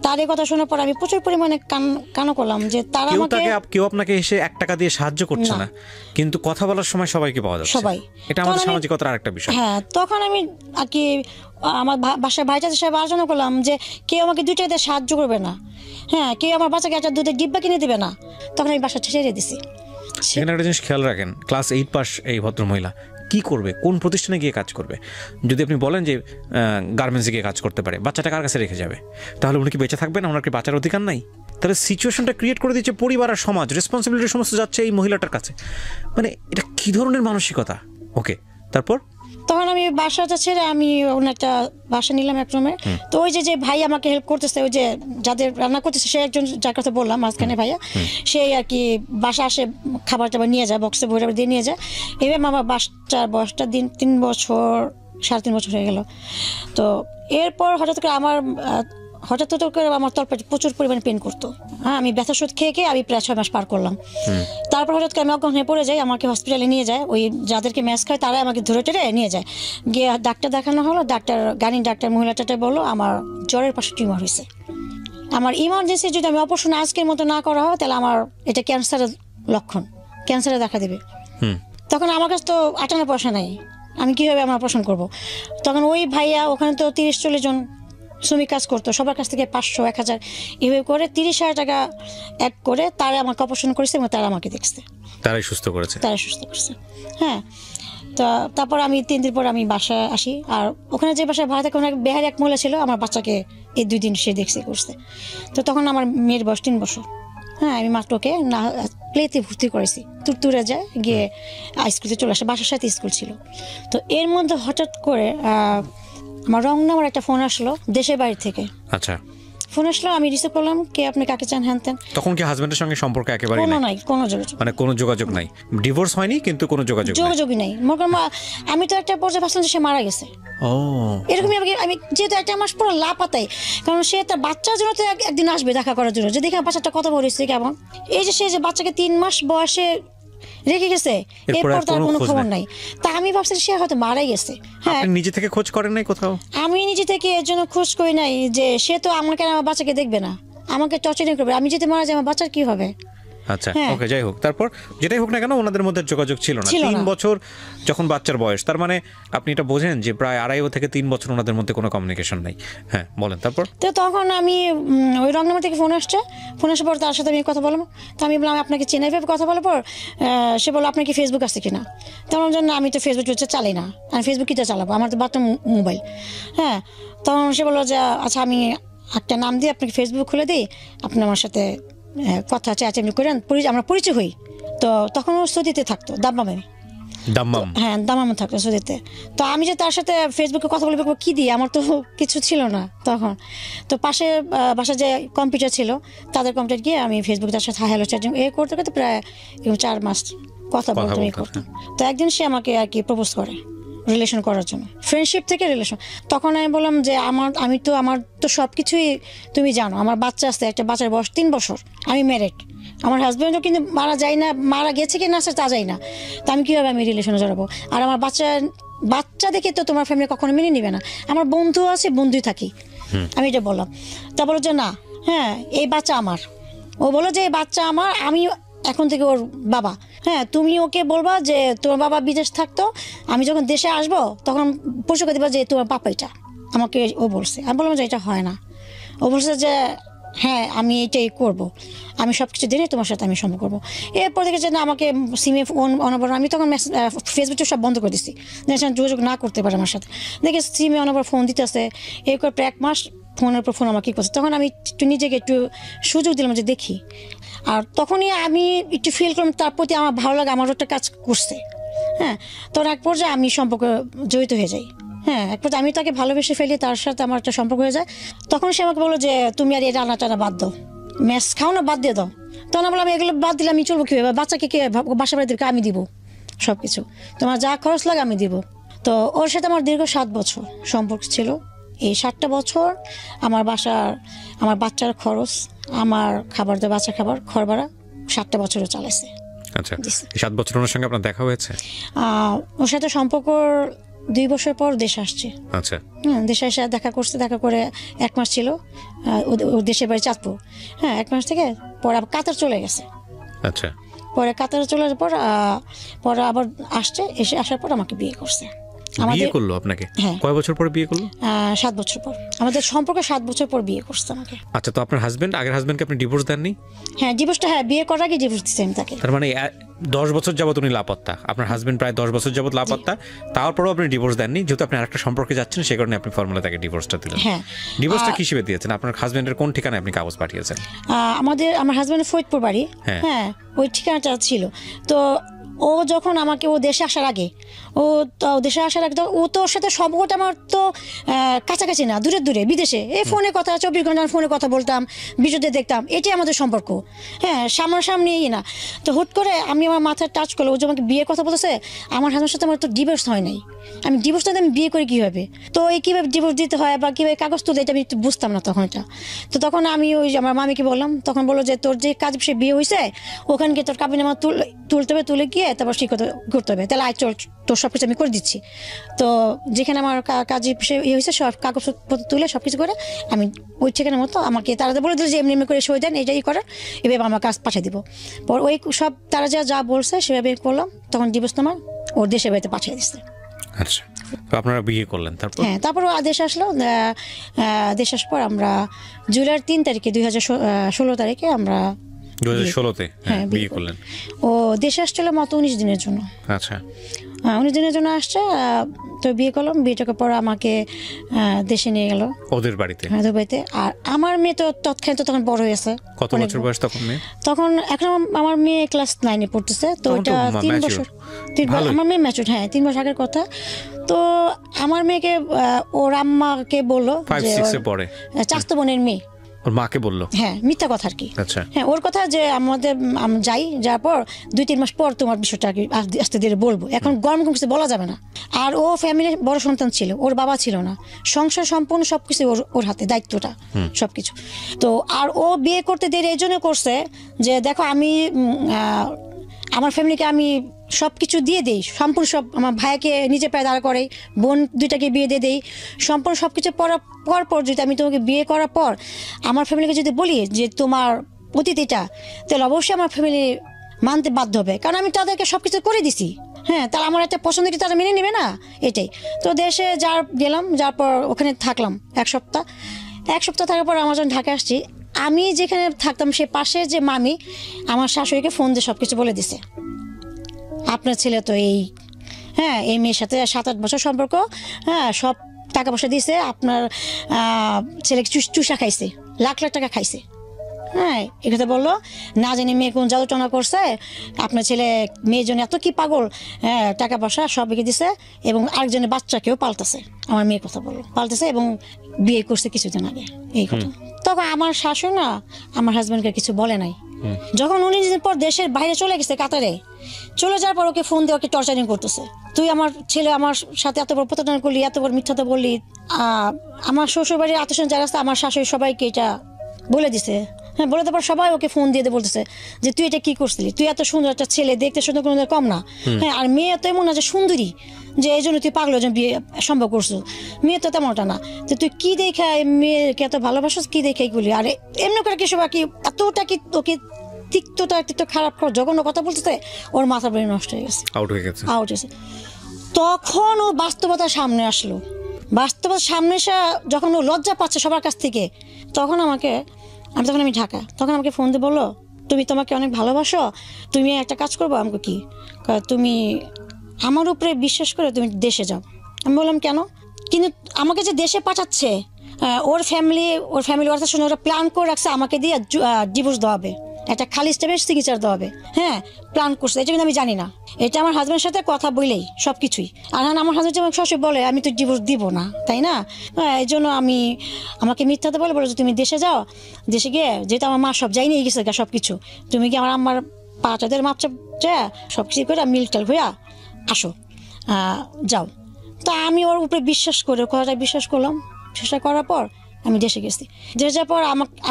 তার এই কথা শোনার পর আমি প্রচুর পরিমাণে কানো করলাম যে তারা কেউ আপনাকে এসে 1 টাকা দিয়ে সাহায্য করছে না, কিন্তু কথা বলার সময় সবাইকে পাওয়া যাচ্ছে। সবাই, এটা আমাদের সামাজিকতার আরেকটা বিষয়। হ্যাঁ, তখন আমি আর কি আমার বাসায় ভাইজাদের সাহেব আলোচনা করলাম যে কেউ আমাকে 2 টাকা দিয়ে সাহায্য করবে না, হ্যাঁ, কেউ আমার বাচ্চাকে একটা দুধের ডিব্বা কিনে দেবে না। তখন আমি বাসা ছেড়ে দিছি। সেখানে একটা জিনিস খেয়াল রাখেন, ক্লাস 8 পাস এই ভদ্রমহিলা কি করবে, কোন প্রতিষ্ঠানে গিয়ে কাজ করবে? যদি আপনি বলেন যে গার্মেন্টসে গিয়ে কাজ করতে পারে, বাচ্চাটা কার কাছে রেখে যাবে? তাহলে উনি কি বেঁচে থাকবেন? ওনার কি বাঁচার অধিকার নাই? তাহলে সিচুয়েশনটা ক্রিয়েট করে দিচ্ছে পরিবার আর সমাজ, রেসপন্সিবিলিটি সমস্ত যাচ্ছে এই মহিলাটার কাছে। মানে এটা কি ধরনের মানসিকতা? ওকে, তারপর তখন আমি বাসাটা ছেড়ে আমি অন্য একটা বাসা নিলাম এক রুমে। তো ওই যে ভাই আমাকে হেল্প করতেছে, ওই যে যাদের রান্না করতেছে, সে একজন যার কথা বললাম মাঝখানে ভাইয়া, সে আর কি বাসা আসে খাবার টাবার নিয়ে যায়, বক্সে ভরে দিয়ে নিয়ে যায়। এবার আমার বাচ্চার বয়সটা 3 বছর 3.5 বছর হয়ে গেল। তো এরপর হঠাৎ করে আমার হঠাৎ করে আমার তলপেটে প্রচুর পরিমাণে পেন করতো। হ্যাঁ, আমি ব্যথা ওষুধ খেয়ে আমি প্রায় 6 মাস পার করলাম। তারপর হঠাৎ করে আমি অজ্ঞান হয়ে পড়ে যাই, আমাকে হসপিটালে নিয়ে যায়, ওই যাদেরকে ম্যাচ খায় তারাই আমাকে ধরে টেরে নিয়ে যায়। গিয়ে ডাক্তার দেখানো হলো, ডাক্তার মহিলাটা বললো আমার জ্বরের পাশে টিউমার হয়েছে। আমার ইমার্জেন্সি যদি আমি অপারেশন আজকের মতো না করা হয় তাহলে আমার এটা ক্যান্সারের লক্ষণ, ক্যান্সারে দেখা দেবে। তখন আমার কাছে তো আটানা পয়সা নাই, আমি কীভাবে আমার অপারেশন করবো? তখন ওই ভাইয়া ওখানে তো 30-40 জন শ্রমিক কাজ করতো, সবার কাছ থেকে 500-1000 এভাবে করে 30,000 টাকা এক করে তারা আমাকে অপারেশন করেছে এবং তারা আমাকে দেখছে, তারাই সুস্থ করেছে। হ্যাঁ। তো তারপর আমি 3 দিন পর আমি বাসায় আসি, আর ওখানে যে বাসায় ভাড়া থাকে ওখানে বেহারি এক মহিলা ছিল, আমার বাচ্চাকে এই 2 দিন সে দেখছে করছে। তো তখন আমার মেয়ের বয়স 3 বছর। হ্যাঁ, আমি মাত্র ওকে না প্লেতে ভর্তি করেছি, তুরতুরে যায় গিয়ে স্কুলে চলে আসে, বাসার সাথে স্কুল ছিল। তো এর মধ্যে হঠাৎ করে আমার রং নাম্বার একটা ফোন আসলো দেশের বাড়ি থেকে। আচ্ছা, ফোন আসলো, আমি রিসিভ করলাম, কে আপনি, কাকে চান, হ্যান তেন। তখন কি হাজবেন্ডের সঙ্গে সম্পর্ক একেবারে নাই, কোনো যোগাযোগ, মানে কোনো যোগাযোগ নাই, ডিভোর্স হয়নি কিন্তু কোনো যোগাযোগই নাই। আমি তো একটা পর্যায়ে ভাবছিলাম যে সে মারা গেছে। এরকমই আমি যেহেতু 1 মাস পর লাপাতাই, কারণ সে তার বাচ্চার জন্য তো একদিন আসবে দেখা করার জন্য, যে দেখে বাচ্চাটা কথা বলেছে কেমন। এই যে সে যে বাচ্চাকে 3 মাস বয়সে রেখে গেছে, এরপর তার কোনো খবর নাই। তা আমি ভাবছি সে হয়তো মারাই গেছে। হ্যাঁ, নিজে থেকে খোঁজ করেন নাই কোথাও? আমি নিজে থেকে এর জন্য খোঁজ করি নাই যে সে তো আমাকে আমার বাচ্চাকে দেখবে না, আমাকে টর্চারিং করবে, আমি যদি মারা যাই আমার বাচ্চার কি হবে? আচ্ছা, ওকে, যাই হোক, তারপর যেটাই হোক না কেন ওনাদের মধ্যে যোগাযোগ ছিল না 3 বছর যখন বাচ্চার বয়স, তার মানে আপনি এটা বোঝেন যে প্রায় 2.5 থেকে 3 বছর ওনাদের মধ্যে কোনো কমিউনিকেশন নাই। হ্যাঁ, বলেন তারপর। তো তখন আমি ওই রং নাম্বার থেকে ফোন আসার পর তার সাথে আমি কথা বললাম। তো আমি বললাম আপনাকে চেনাই ভেবে কথা বলার পর সে বললো আপনার কি ফেসবুক আছে কিনা? তখন জন্য আমি তো ফেসবুক চালাই না, আমি ফেসবুক কিটা চালাবো, আমার তো বাচ্চা মোবাইল। হ্যাঁ, তখন সে বললো যে আচ্ছা আমি একটা নাম দিয়ে আপনাকে ফেসবুক খুলে দিই, আপনি আমার সাথে কথা আছে আপনি করেন, আমরা পরিচয় হই। তো তখন ও সৌদিতে থাকতো, দাম্মামে থাকতো সৌদিতে। তো আমি যে তার সাথে ফেসবুকে কথা বলবো কি দিয়ে, আমার তো কিছু ছিল না তখন। তো পাশে বাসায় যে কম্পিউটার ছিল তাদের কম্পিউটার গিয়ে আমি ফেসবুকে তার সাথে হ্যালো চ্যাটিং করতে করতে প্রায় 4 মাস কথা বলতে করতাম। তো একদিন সে আমাকে আর কি প্রপোজ করে রিলেশন করার জন্য, ফ্রেন্ডশিপ থেকে রিলেশন। তখন আমি বললাম যে আমার তো সব কিছুই তুমি জানো, আমার বাচ্চা আছে, একটা বাচ্চার বয়স 3 বছর, আমি ম্যারিড, আমার হাজব্যান্ডও কিন্তু মারা গেছে কি না তা যাই না, তো আমি কীভাবে আমি রিলেশনে জড়াবো? আর আমার বাচ্চা দেখে তো তোমার ফ্যামিলি কখনো মেনে নিবে না, আমার বন্ধু আছে, বন্ধুই থাকি, আমি এটা বললাম। তা বলো যে না, হ্যাঁ এই বাচ্চা আমার। ও বলো যে এই বাচ্চা আমার, আমি এখন থেকে ওর বাবা। হ্যাঁ, তুমি ওকে বলবা যে তোমার বাবা বিদেশ থাকতো, আমি যখন দেশে আসবো তখন পরিচয় করে দিবা যে তোমার বাবা এটা, আমাকে ও বলছে। আমি বললাম যে এটা হয় না। ও বলছে যে হ্যাঁ আমি এটাই করব, আমি সব কিছু দিনে তোমার সাথে আমি সম্পর্ক করবো। এরপর থেকে যে না আমাকে সিমে ফোন অনবর, আমি তখন ফেসবুকটা সব বন্ধ করে দিচ্ছি, যোগাযোগ না করতে পারে আমার সাথে। দেখে সিমে অনবর ফোন দিতেছে, এই করে প্রায় 1 মাস ফোনের উপর ফোন আমাকে করছে। তখন আমি নিজেকে একটু সুযোগ দিলাম যে দেখি, আর তখনই আমি একটু ফিল করলাম তার প্রতি আমার ভালো লাগে, আমার একটা কাজ করছে। হ্যাঁ, তখন এক পর্যায়ে আমি সম্পর্ক জড়িত হয়ে যাই। হ্যাঁ, এক পর্যায়ে আমি তাকে ভালোবেসে ফেলি, তার সাথে আমার একটা সম্পর্ক হয়ে যায়। তখন সে আমাকে বললো যে তুমি আর এই রান্না টানা বাদ দাও, ম্যাচ খাও না, বাদ দিয়ে দাও। তখন বললাম এগুলো বাদ দিলে আমি চলবো কীভাবে? বাচ্চাকে কে বাসা বাড়ি দিকে আমি দিব সব কিছু, তোমার যা খরচ লাগে আমি দিব। তো ওর সাথে আমার দীর্ঘ 7 বছর সম্পর্ক ছিল। এই 7টা বছর আমার বাচ্চার খরচ, আমার খাবার দেওয়া, বাচ্চা খাবার, ঘর ভাড়া 7টা বছরও চালাইছে। আচ্ছা, 7 বছর ওনার সঙ্গে আপনার দেখা হয়েছে? ওর সাথে সম্পর্ক 2 বছর পর দেশে আসছে। আচ্ছা, দেশে এসে দেখা করছে, দেখা করে 1 মাস ছিল ওর দেশের বাড়ি চাঁদপুর। হ্যাঁ, 1 মাস থেকে পরে আবার কাতার চলে গেছে। আচ্ছা, পরে কাতারে চলে যাওয়ার পর আবার আসার পর আমাকে বিয়ে করছে। বিয়ে করলো আপনাকে? হ্যাঁ। কয় বছর পর বিয়ে করলো? 7 বছর পর, আমাদের সম্পর্ক 7 বছর পর বিয়ে করছে আমাকে। আচ্ছা, তো আপনার আগের হাজবেন্ডকে আপনি ডিভোর্স দেননি? হ্যাঁ, ডিভোর্সটা বিয়ে করার আগে ডিভোর্স দিয়েছি আমি তাকে। তার মানে 10 বছর যাবত উনি লাপাত্তা, আপনার হাজবেন্ড প্রায় 10 বছর যাবত লাপাত্তা, তারপরেও আপনি ডিভোর্স দেননি, যেহেতু আপনি আরেকটা সম্পর্কে যাচ্ছেন সেই কারণে আপনি ফর্মুলা তাকে ডিভোর্সটা দিলেন। হ্যাঁ, ডিভোর্সটা কি হিসেবে দিয়েছেন? আপনার হাজবেন্ডের কোন ঠিকানায় আপনি কাগজ পাঠিয়েছেন? আমার হাজবেন্ডের ফরিদপুর বাড়ি। হ্যাঁ, ওই ঠিকানাটা ছিল। তো ও যখন আমাকে ও দেশে আসার আগে দেশে আসার আগে ও তো ওর সাথে সম্পর্ক আমার তো কাছাকাছি না, দূরে দূরে বিদেশে, এই ফোনে কথা 24 ঘন্টা ফোনে কথা বলতাম, ভিডিওতে দেখতাম, এটাই আমাদের সম্পর্ক। হ্যাঁ, সামনাসামনি না। তো হুট করে আমি আমার মাথায় টাচ করলো, ও যে আমাকে বিয়ের কথা বলতেছে, আমার হাজবেন্ডের সাথে আমার তো ডিভোর্স হয় নাই, আমি ডিভোর্স নিতে আমি বিয়ে করি কীভাবে, তো এই কীভাবে ডিভোর্স দিতে হয় বা কীভাবে কাগজ তুলতে, এটা আমি একটু বুঝতাম না তখন এটা। তো তখন আমি ওই আমার মামিকে বললাম, তখন বললো যে তোর যে কাজ সে বিয়ে হয়েছে ওখানে গিয়ে তোর কাবিনামা তুলতে হবে, তুলে গিয়ে তারপর সে করতে হবে, তাহলে আয় চল তোর সব কিছু আমি করে দিচ্ছি। তো যেখানে আমার কাজে হয়েছে সব কাগজপত্র তুলে সব কিছু করে আমি ওই ঠিকানার মতো আমাকে তারা বলে দিল যে এমনি এমনি করে সই দেন, এটাই করার, এভাবে আমার কাজ পাঠিয়ে দিব। পর ওই সব তারা যা বলছে সেভাবে করলাম, তখন ডিভোর্স নামার ওর দেশের বাড়িতে পাঠিয়ে দিচ্ছে। আচ্ছা, তো আপনারা বিয়ে করলেন তারপর? হ্যাঁ, তারপর দেশ আসলো। দেশ আসার পর আমরা জুলাইয়ের 3 তারিখে 2016 তারিখে আমরা 2016-তে বিয়ে করলেন। ও দেশে আসছিল মাত্র 19 দিনের জন্য। আচ্ছা, 19 দিনের জন্য আসছে। তো বিয়ে করলাম, বিয়েটাকে পর আমাকে দেশে নিয়ে গেল ওদের বাড়িতে। হ্যাঁ, ওদের বাড়িতে। আর আমার মেয়ে তো তৎক্ষণাৎ তখন বড় হয়েছে। কত বছর বয়স তখন মেয়ে? তখন এখন আমার মেয়ে ক্লাস 9-এ পড়তেছে। তো এটা 3 বছর, আমার মেয়ে ম্যাচুর। হ্যাঁ, 3 বছর আগের কথা। তো আমার মেয়েকে ওর আম্মাকে বললো 5-6-এ পড়ে, চাচাতো বোনের মেয়ে ওর মাকে বললো। হ্যাঁ, মিথ্যা কথা আর কি। আচ্ছা, হ্যাঁ, ওর কথা যে আমাদের যাওয়ার পর 2-3 মাস পর তোমার বিষয়টা আর কি আস্তে ধীরে বলবো, এখন গরম কিছু বলা যাবে না। আর ও ফ্যামিলির বড় সন্তান ছিল, ওর বাবা ছিল না, সংসার সম্পূর্ণ সবকিছু ওর হাতে, দায়িত্বটা সবকিছু। তো আর ও বিয়ে করতে দেরি এই জন্য করছে যে দেখো আমি আমার ফ্যামিলিকে আমি সব কিছু দিয়ে দেই, সম্পূর্ণ সব, আমার ভাইকে নিজে পায়ে দাঁড়া করে, বোন 2টাকে বিয়ে দিয়ে দেই, সম্পূর্ণ সব কিছু পর যদি আমি তোমাকে বিয়ে করার পর আমার ফ্যামিলিকে যদি বলি যে তোমার অতিথিটা, তাহলে অবশ্যই আমার ফ্যামিলি মানতে বাধ্য হবে, কারণ আমি তাদেরকে সব কিছু করে দিছি। হ্যাঁ, তাহলে আমার একটা পছন্দ কি তারা মেনে নেবে না, এটাই। তো দেশে গেলাম, যার পর ওখানে থাকলাম 1 সপ্তাহ। 1 সপ্তাহ থাকার পর আমার যখন ঢাকা আসছি, আমি যেখানে থাকতাম সে পাশে যে মামি আমার শাশুড়িকে ফোন দিয়ে সব কিছু বলে দিছে, আপনার ছেলে তো এই মেয়ের সাথে 7-8 বছর সম্পর্ক, হ্যাঁ, সব টাকা পয়সা দিয়েছে, আপনার ছেলেকে চুষা খাইছে, লাখ লাখ টাকা খাইছে। হ্যাঁ, এ কথা বললো, না জানি মেয়ে কোন জাদুটনা করছে, আপনার ছেলে মেয়ের জন্য এত কি পাগল, হ্যাঁ, টাকা পয়সা সব এগিয়ে দিছে, এবং আরেকজনের বাচ্চাকেও পাল্টাছে, আমার মেয়ের কথা বললো, পাল্টাছে এবং বিয়ে করছে কিছুদিন আগে, এই কথা। তখন আমার শাশুড়ি না আমার হাজব্যান্ডকে কিছু বলে নাই। যখন 19 দিন পর দেশের বাইরে চলে গেছে কাতারে, চলে যাওয়ার পর ওকে ফোন দিয়ে ওকে টর্চারিং করতেছে, তুই আমার ছেলে আমার সাথে এত বড় প্রতারণা করলি, এত বড় মিথ্যাতে বললি। আমার শ্বশুর বাড়ির আত্মীয় যারা আছে আমার শাশুড়ি সবাইকে এটা বলে দিছে। হ্যাঁ, বলে তারপর সবাই ওকে ফোন দিয়ে বলতেছে যে তুই এটা কি করছিলি, তুই এত সুন্দর একটা ছেলে, দেখতে সুন্দর কোনো কম না, হ্যাঁ, আর মেয়ে তো এমন না যে সুন্দরী যে এই জন্য তুই পাগল জন্য বিয়ে সম্ভব করছো, মেয়ে তো তেমনটা না, তো তুই কি দেখা মেয়েকে এত ভালোবাসিস, কি দেখে এগুলি, আর এমনি করে কি সব আর কি এতটা কি তোকে তিক্ত খারাপ জঘন্য কথা বলতেছে, ওর মাথা ব্রেন নষ্ট হয়ে গেছে, আউট হয়ে গেছে। তখন ও বাস্তবতার সামনে আসলো, বাস্তবতার সামনে এসে যখন ও লজ্জা পাচ্ছে সবার কাছ থেকে, তখন আমি ঢাকা, তখন আমাকে ফোন দিয়ে বললো তুমি তোমাকে অনেক ভালোবাসো, তুমি একটা কাজ করবো। আমাকে কি, তুমি আমার উপরে বিশ্বাস করে তুমি দেশে যাও। আমি বললাম কেন? কিন্তু আমাকে যে দেশে পাঠাচ্ছে, ওর ফ্যামিলি ওর শুনে ওরা প্ল্যান করে রাখছে আমাকে দিয়ে ডিভোর্স দেওয়া হবে, একটা খালি স্টেপের সিগনেচার দেওয়া হবে। হ্যাঁ, প্ল্যান করছে, এটা কিন্তু আমি জানি না, এটা আমার হাজব্যান্ডের সাথে কথা বলেই সব কিছুই। আর আমার হাজব্যান্ড যেমন সবসময় বলে আমি তো ডিভোর্স দিব না, তাই না? এই জন্য আমাকে মিথ্যাতে বলে যে তুমি দেশে যাও, দেশে গিয়ে যেহেতু আমার মা সব যাই নিয়ে গেছে সব কিছু, তুমি কি আমার পাটাদের মাপচা সব কিছু করে মিল্টাল হইয়া আসো, যাও। তা আমি ওর উপরে বিশ্বাস করে কথাটা বিশ্বাস করলাম, চেষ্টা করার পর আমি দেশে গেছি। দেশে যাওয়ার পর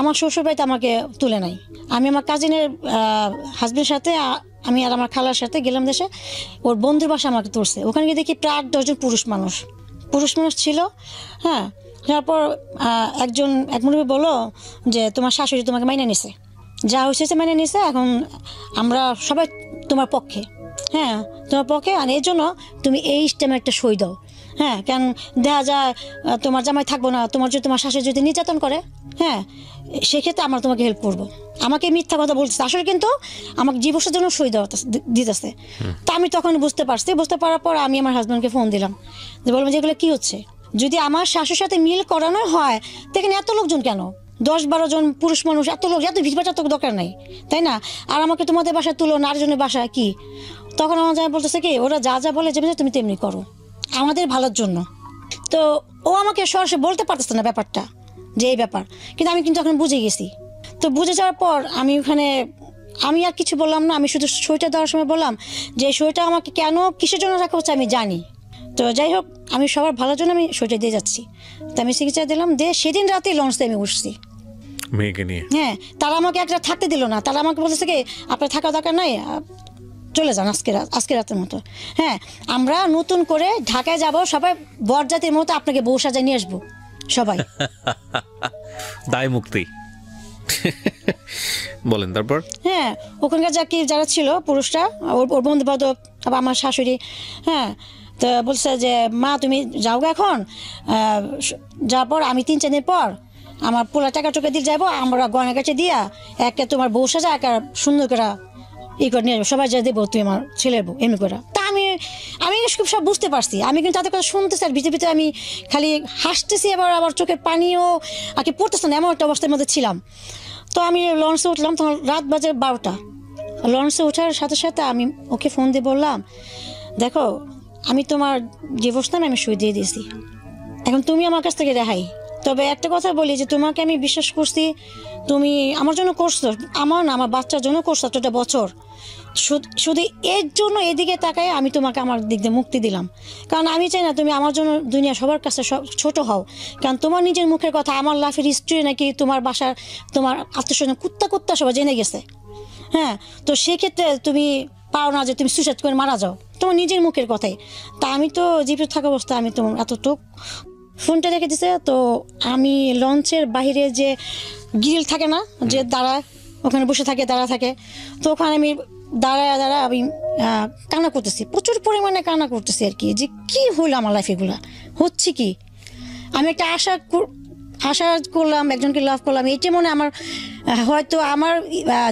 আমার শ্বশুরবাড়িতে আমাকে তুলে নাই, আমি আমার কাজিনের হাজবেন্ডের সাথে আমি আর আমার খালার সাথে গেলাম দেশে, ওর বন্ধুর বাসা আমাকে তুলছে। ওখানে গিয়ে দেখি প্রায় 10 জন পুরুষ মানুষ ছিল। হ্যাঁ, তারপর এক মুরব্বি বললো যে তোমার শাশুড়ি তোমাকে মাইনে নিছে, যা হয়েছে মাইনে নিছে, এখন আমরা সবাই তোমার পক্ষে। হ্যাঁ, তোমার পক্ষে, আর এই জন্য তুমি এই স্টেমে একটা সই দাও। হ্যাঁ, কেন দেখা যায় তোমার জামাই থাকবো না, তোমার শাশুড়ি যদি নির্যাতন করে, হ্যাঁ, সেক্ষেত্রে আমরা তোমাকে হেল্প করবো। আমাকে মিথ্যা কথা বলতেছে, আসলে কিন্তু আমাকে ডিভোর্সের জন্য সই দিতেছে। তা আমি তখন বুঝতে পারার পর আমি আমার হাজব্যান্ডকে ফোন দিলাম, যে বললাম যে এগুলো কি হচ্ছে, যদি আমার শাশুর সাথে মিল করানো হয় দেখেন এত লোকজন কেন, 10-12 জন পুরুষ মানুষ, এত ভিড়ভাড় তো দরকার নাই, তাই না? আর আমাকে তোমাদের বাসায় তুলো না, আরেকজনের বাসায় কি তখন আমার জামাই বলতেছে কি ওরা যা যা বলে যাবে তুমি তেমনি করো, আমাদের ভালোর জন্য। তো ও আমাকে সরাসরি বলতে পারতেছে না ব্যাপারটা যে এই ব্যাপার, কিন্তু আমি কিন্তু এখন বুঝে গেছি। তো বুঝে যাওয়ার পর আমি ওখানে আমি আর কিছু বললাম না, আমি শুধু সইটা দেওয়ার সময় বললাম যে সইটা আমাকে কেন কিসের জন্য রাখা হচ্ছে আমি জানি। তো যাই হোক, আমি সবার ভালোর জন্য আমি সইটা দিয়ে যাচ্ছি। তো আমি চিকিৎসা দিলাম, দিয়ে সেদিন রাতেই লঞ্চে আমি উঠছি মেয়েকে নিয়ে। হ্যাঁ, তারা আমাকে একটা থাকতে দিল না, তারা আমাকে বলতেছে কি আপনার থাকা দরকার নাই, চলে যান আজকে রাতের মতো। হ্যাঁ, আমরা নতুন করে ঢাকায় যাব, সবাই বরজাতির মতো আপনাকে বউ সাজায় নিয়ে আসবো সবাই। দায় মুক্তি। বলেন তারপর। হ্যাঁ, ওখানকার যারা ছিল পুরুষরা, ওর বন্ধু বান্ধব, আবার আমার শাশুড়ি, হ্যাঁ, তো বলছে যে মা তুমি যাও গা এখন, যাওয়ার পর আমি 3-4 দিন পর আমার পোলা টাকা টোকা দিয়ে যাবো, আমরা গয়না কাছে দিয়া একটা তোমার বউ সাজা একটা সুন্দর করে করে নিয়ে যাবো, সবাই যা দেবো তুই আমার ছেলের বউ এমনি করে। তা আমি খুব সব বুঝতে পারছি, আমি কিন্তু তাদের কথা শুনতেছি আর ভিতরে ভিতরে আমি খালি হাসতেছি, আবার চোখের পানিও আর কি পড়তেছে না, এমন একটা অবস্থার মধ্যে ছিলাম। তো আমি লঞ্চে উঠলাম, তখন রাত বাজে 12টা। লঞ্চে ওঠার সাথে সাথে আমি ওকে ফোন দিয়ে বললাম দেখো আমি তোমার ডিভোর্স নামে আমি সই দিয়ে দিয়েছি, এখন তুমি আমার কাছ থেকে রেহাই। তবে একটা কথা বলি যে তোমাকে আমি বিশ্বাস করছি, তুমি আমার জন্য করছো, আমার বাচ্চার জন্য করছো এতটা বছর, শুধু এর জন্য এদিকে তাকায় আমি তোমাকে আমার দিক দিয়ে মুক্তি দিলাম। কারণ আমি চাই না তুমি আমার জন্য দুনিয়া সবার কাছে ছোট হও, কারণ তোমার নিজের মুখের কথা আমার লাইফের হিস্ট্রি নাকি তোমার বাসার তোমার আত্মীয়স্বজন কুত্তা সবাই জেনে গেছে। হ্যাঁ, তো সেক্ষেত্রে তুমি পাও না যে তুমি সুইসাইড করে মারা যাও, তোমার নিজের মুখের কথাই। তা আমি তো জীবিত থাকা অবস্থায় আমি তোমার এতটুক ফোনটা রেখে দিছে। তো আমি লঞ্চের বাইরে যে গ্রিল থাকে না, যে ওখানে বসে থাকে দাঁড়া থাকে, তো ওখানে আমি দাঁড়ায় আমি কান্না করতেছি, প্রচুর পরিমাণে কান্না করতেছি আর কি, যে কি হলো আমার লাইফ, এগুলা হচ্ছে কি। আমি একটা আশা করলাম, একজনকে লাভ করলাম, এটা মনে আমার হয়তো আমার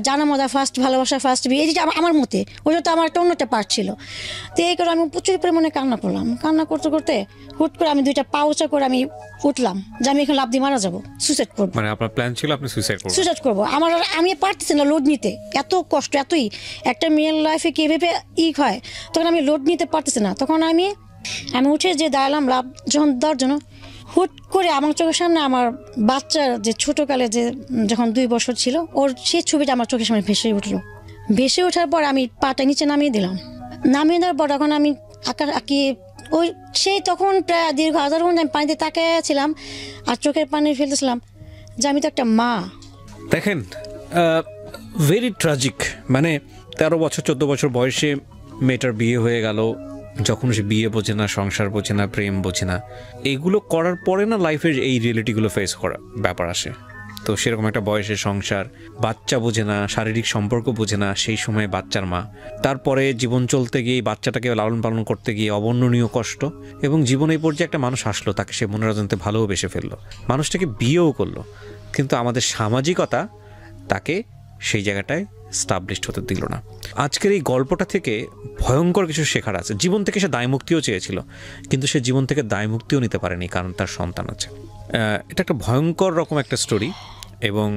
জানা মজা ফার্স্ট ভালোবাসা ফার্স্ট বিয়ে, এটা আমার মতে ওইটা তো আমার একটা অন্যটা পার্ট ছিল। তো এই করে আমি প্রচুর পরিমাণে কান্না করলাম, কান্না করতে করতে হুট করে আমি 2টা পাউচা করে আমি উঠলাম যে আমি এখানে লাফ দিয়ে মারা যাবো, সুইসাইড করবো। মানে আপনার প্ল্যান ছিল আপনি সুইসাইড করবো। আমি পারতেছি না লোড নিতে, এত কষ্ট, এতই একটা মেয়ের লাইফে কীভাবে হয়, তখন আমি লোড নিতে পারতেছি না। তখন আমি উঠে যে দাঁড়ালাম লাভ যখন দেওয়ার জন্য, হুট করে আমার চোখের সামনে আমার বাচ্চার যে ছোটোকালে যে যখন 2 বছর ছিল ওর সেই ছবিটা আমার চোখের সামনে ভেসে উঠলো। ভেসে ওঠার পর আমি পাটা নিচে নামিয়ে দিলাম, নামিয়ে দেওয়ার পর তখন আমি ওই সেই তখন প্রায় দীর্ঘ 1000 ঘন্টা আমি পানিতে তাকিয়েছিলাম আর চোখের পানি ফেলতেছিলাম যে আমি তো একটা মা। দেখেন, ভেরি ট্রাজিক। মানে 13 বছর 14 বছর বয়সে মেয়েটার বিয়ে হয়ে গেল, যখন সে বিয়ে বোঝে না, সংসার বোঝে না, প্রেম বোঝে না, এগুলো করার পরে না লাইফের এই রিয়েলিটিগুলো ফেস করা ব্যাপার আসে। তো সেরকম একটা বয়সে সংসার, বাচ্চা বোঝে না, শারীরিক সম্পর্ক বোঝে না, সেই সময় বাচ্চার মা, তারপরে জীবন চলতে গিয়ে বাচ্চাটাকে লালন পালন করতে গিয়ে অবর্ণনীয় কষ্ট, এবং জীবনে এই পর্যায়ে একটা মানুষ আসলো, তাকে সে মনের অজান্তে ভালোবেসে ফেললো, মানুষটাকে বিয়েও করলো, কিন্তু আমাদের সামাজিকতা তাকে সেই জায়গাটায় স্টাবলিশড হতে দিল না। আজকের এই গল্পটা থেকে ভয়ঙ্কর কিছু শেখার আছে। জীবন থেকে সে দায়মুক্তিও চেয়েছিল, কিন্তু সে জীবন থেকে দায়মুক্তিও নিতে পারেনি, কারণ তার সন্তান আছে। এটা একটা ভয়ঙ্কর রকম একটা স্টোরি, এবং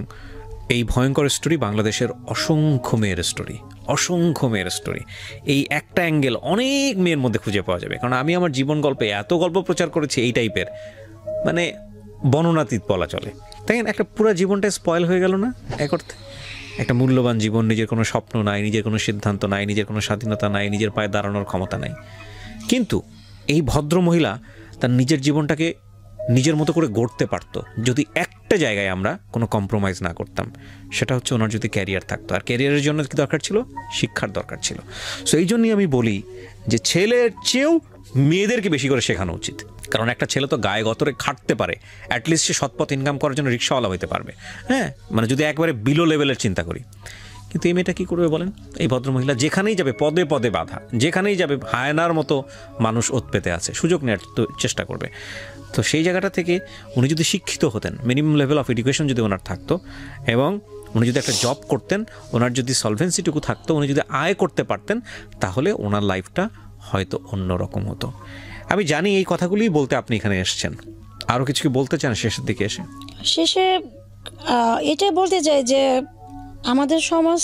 এই ভয়ঙ্কর স্টোরি বাংলাদেশের অসংখ্য মেয়ের স্টোরি। এই একটা অ্যাঙ্গেল অনেক মেয়ের মধ্যে খুঁজে পাওয়া যাবে, কারণ আমি আমার জীবন গল্পে এত গল্প প্রচার করেছি এই টাইপের, মানে বর্ণনাতীত বলা চলে। তাই একটা পুরো জীবনটা স্পয়েল হয়ে গেল না এক অর্থে। একটা মূল্যবান জীবন, নিজের কোনো স্বপ্ন নাই, নিজের কোনো সিদ্ধান্ত নাই, নিজের কোনো স্বাধীনতা নাই, নিজের পায়ে দাঁড়ানোর ক্ষমতা নাই। কিন্তু এই ভদ্র মহিলা তার নিজের জীবনটাকে নিজের মতো করে গড়তে পারতো যদি একটা জায়গায় আমরা কোনো কম্প্রোমাইজ না করতাম, সেটা হচ্ছে ওনার যদি ক্যারিয়ার থাকতো। আর ক্যারিয়ারের জন্য কি দরকার ছিল? শিক্ষার দরকার ছিল। সো এই জন্যই আমি বলি যে ছেলের চেয়েও মেয়েদেরকে বেশি করে শেখানো উচিত, কারণ একটা ছেলে তো গায়ে গতরে খাটতে পারে, অ্যাটলিস্ট সে সৎপথ ইনকাম করার জন্য রিক্সাওয়ালা হতে পারবে। হ্যাঁ, মানে যদি একবারে বিলো লেভেলের চিন্তা করি। কিন্তু এই মেয়েটা কী করবে বলেন? এই ভদ্রমহিলা যেখানেই যাবে পদে পদে বাধা, যেখানেই যাবে হায়নার মতো মানুষ ওত পেতে আছে, সুযোগ নেওয়ার চেষ্টা করবে। তো সেই জায়গাটা থেকে উনি যদি শিক্ষিত হতেন, মিনিমাম লেভেল অফ এডুকেশন যদি ওনার থাকতো, এবং উনি যদি একটা জব করতেন, ওনার যদি সলভেন্সিটুকু থাকতো, উনি যদি আয় করতে পারতেন, তাহলে ওনার লাইফটা হয়তো অন্যরকম হতো। আমি জানি এই কথাগুলিই বলতে আপনি এখানে এসেছেন, আরও কিছু কি বলতে চান শেষের দিকে এসে? শেষে এটাই বলতে চাই যে আমাদের সমাজ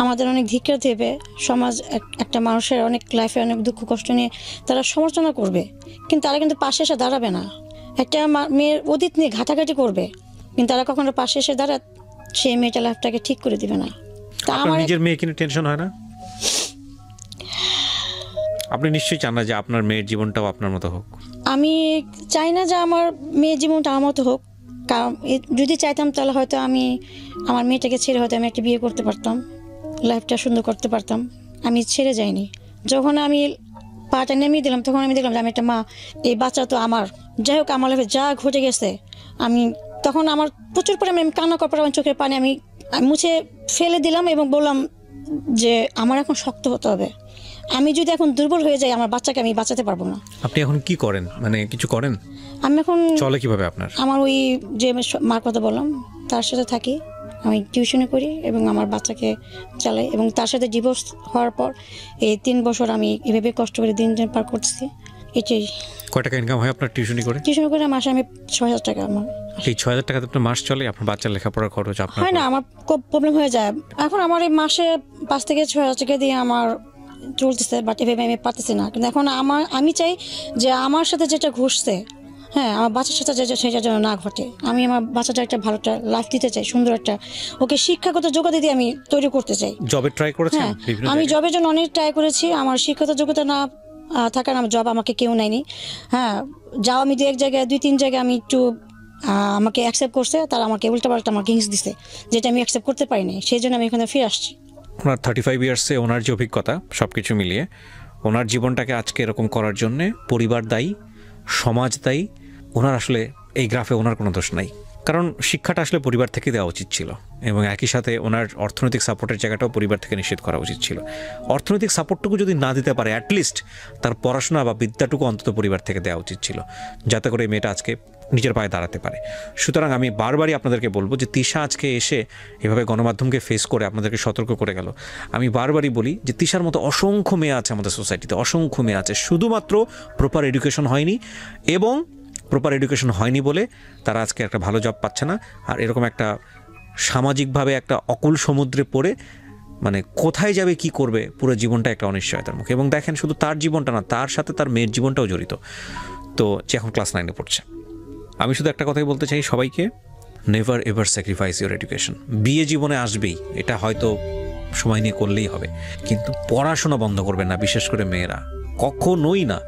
আমাদের অনেক ধিক্কার দেবে সমাজ। একটা মানুষের অনেক লাইফে অনেক দুঃখ কষ্ট নিয়ে তারা সমালোচনা করবে, কিন্তু তারা কিন্তু পাশে এসে দাঁড়াবে না। একটা মেয়ের অতীত নিয়ে ঘাটাঘাটি করবে, কিন্তু তারা কখনো পাশে এসে দাঁড়ায় সেই মেয়েটা লাইফটাকে ঠিক করে দিবে না। তা আপনার আমার নিজের মেয়ে কিনে টেনশন হয় না? আপনি নিশ্চয়ই চান না যে আপনার মেয়ের জীবনটাও আপনার মতো হোক? আমি চাই না যে আমার মেয়ের জীবনটা আমার মতো হোক, কারণ যদি চাইতাম তাহলে হয়তো আমি আমার মেয়েটাকে ছেড়ে হয়তো আমি একটা বিয়ে করতে পারতাম, লাইফটা সুন্দর করতে পারতাম। আমি ছেড়ে যাইনি। যখন আমি পাটা নেমিয়ে দিলাম তখন আমি দেখলাম যে আমি একটা মা, এই বাচ্চা তো আমার। যাই হোক, আমার লাইফে যা ঘটে গেছে, আমি তখন আমার প্রচুর পরিমাণে আমি কান্না করার আমার চোখের পানি আমি মুছে ফেলে দিলাম এবং বললাম যে আমার এখন শক্ত হতে হবে। আমি যদি এখন দুর্বল হয়ে যাই, আমার বাচ্চাকে আমি বাঁচাতে পারবো না। আপনি এখন কি করেন, মানে কিছু করেন? আমি এখন চলে কিভাবে আপনার? আমার ওই যে মার কথা বললাম তার সাথে থাকি, আমি টিউশনি করি এবং আমার বাচ্চাকে চালাই। এবং তার সাথে ডিভোর্স হওয়ার পর এই 3 বছর আমি এভাবে কষ্ট করে দিন পার করতেছি। এটাই। কয় টাকা ইনকাম হয় আপনার টিউশনি করে? টিউশনি করে মাসে আমি 6,000 টাকা। আমার এই 6,000 টাকাতে আপনার মাস চলে? আপনার বাচ্চার লেখাপড়ার খরচ আপনার হয় না, আমার খুব প্রবলেম হয়ে যায়। এখন আমার এই মাসে 5 থেকে 6,000 টাকা দিয়ে আমার চলতেছে, বাট এভাবে আমি পারতেছি না। কিন্তু এখন আমি চাই যে আমার সাথে যেটা ঘটছে, হ্যাঁ, আমার বাচ্চার সাথে সেটা যেন না ঘটে। আমি আমার বাচ্চাটা একটা ভালো একটা লাইফ দিতে চাই, সুন্দর একটা ওকে শিক্ষাগত যোগ্যতা দিয়ে আমি তৈরি করতে চাই। জবে ট্রাই করেছেন? হ্যাঁ, আমি জবের জন্য অনেক ট্রাই করেছি। আমার শিক্ষাগত যোগ্যতা না থাকার আমার জব আমাকে কেউ নেয়নি। হ্যাঁ, যাও আমি 2-1 জায়গায় 2-3 জায়গায় আমি একটু আমাকে অ্যাকসেপ্ট করছে, তারা আমাকে উল্টাপাল্টা আমাকে হিংস দিছে, যেটা আমি অ্যাকসেপ্ট করতে পারিনি। সেই জন্য আমি এখানে ফিরে আসছি। ওনার 35 ইয়ার্সে ওনার যে অভিজ্ঞতা, সব কিছু মিলিয়ে ওনার জীবনটাকে আজকে এরকম করার জন্যে পরিবার দায়ী, সমাজ দায়ী। ওনার আসলে এই গ্রাফে ওনার কোনো দোষ নাই, কারণ শিক্ষাটা আসলে পরিবার থেকে দেওয়া উচিত ছিল এবং একই সাথে ওনার অর্থনৈতিক সাপোর্টের জায়গাটাও পরিবার থেকে নিশ্চিত করা উচিত ছিল। অর্থনৈতিক সাপোর্টটুকু যদি না দিতে পারে, অ্যাটলিস্ট তার পড়াশোনা বা বিদ্যাটুকু অন্তত পরিবার থেকে দেওয়া উচিত ছিল, যাতে করে এই মেয়েটা আজকে নিজের পায়ে দাঁড়াতে পারে। সুতরাং আমি বারবারই আপনাদেরকে বলবো যে তিশা আজকে এসে এভাবে গণমাধ্যমকে ফেস করে আপনাদেরকে সতর্ক করে গেল। আমি বারবারই বলি যে তিশার মতো অসংখ্য মেয়ে আছে আমাদের সোসাইটিতে, অসংখ্য মেয়ে আছে, শুধুমাত্র প্রপার এডুকেশন হয়নি, এবং প্রপার এডুকেশন হয়নি বলে তারা আজকে একটা ভালো জব পাচ্ছে না। আর এরকম একটা সামাজিকভাবে একটা অকুল সমুদ্রে পড়ে মানে কোথায় যাবে, কি করবে, পুরো জীবনটা একটা অনিশ্চয়তার মুখে। এবং দেখেন, শুধু তার জীবনটা না, তার সাথে তার মেয়ের জীবনটাও জড়িত। তো যে এখন ক্লাস 9-এ পড়ছে। আমি শুধু একটা কথাই বলতে চাই সবাইকে, never ever sacrifice your education. বিয়ে জীবনে আসবেই, এটা হয়তো সময় নিয়ে করলেই হবে, কিন্তু পড়াশোনা বন্ধ করবে না, বিশেষ করে মেয়েরা, কখনোই না।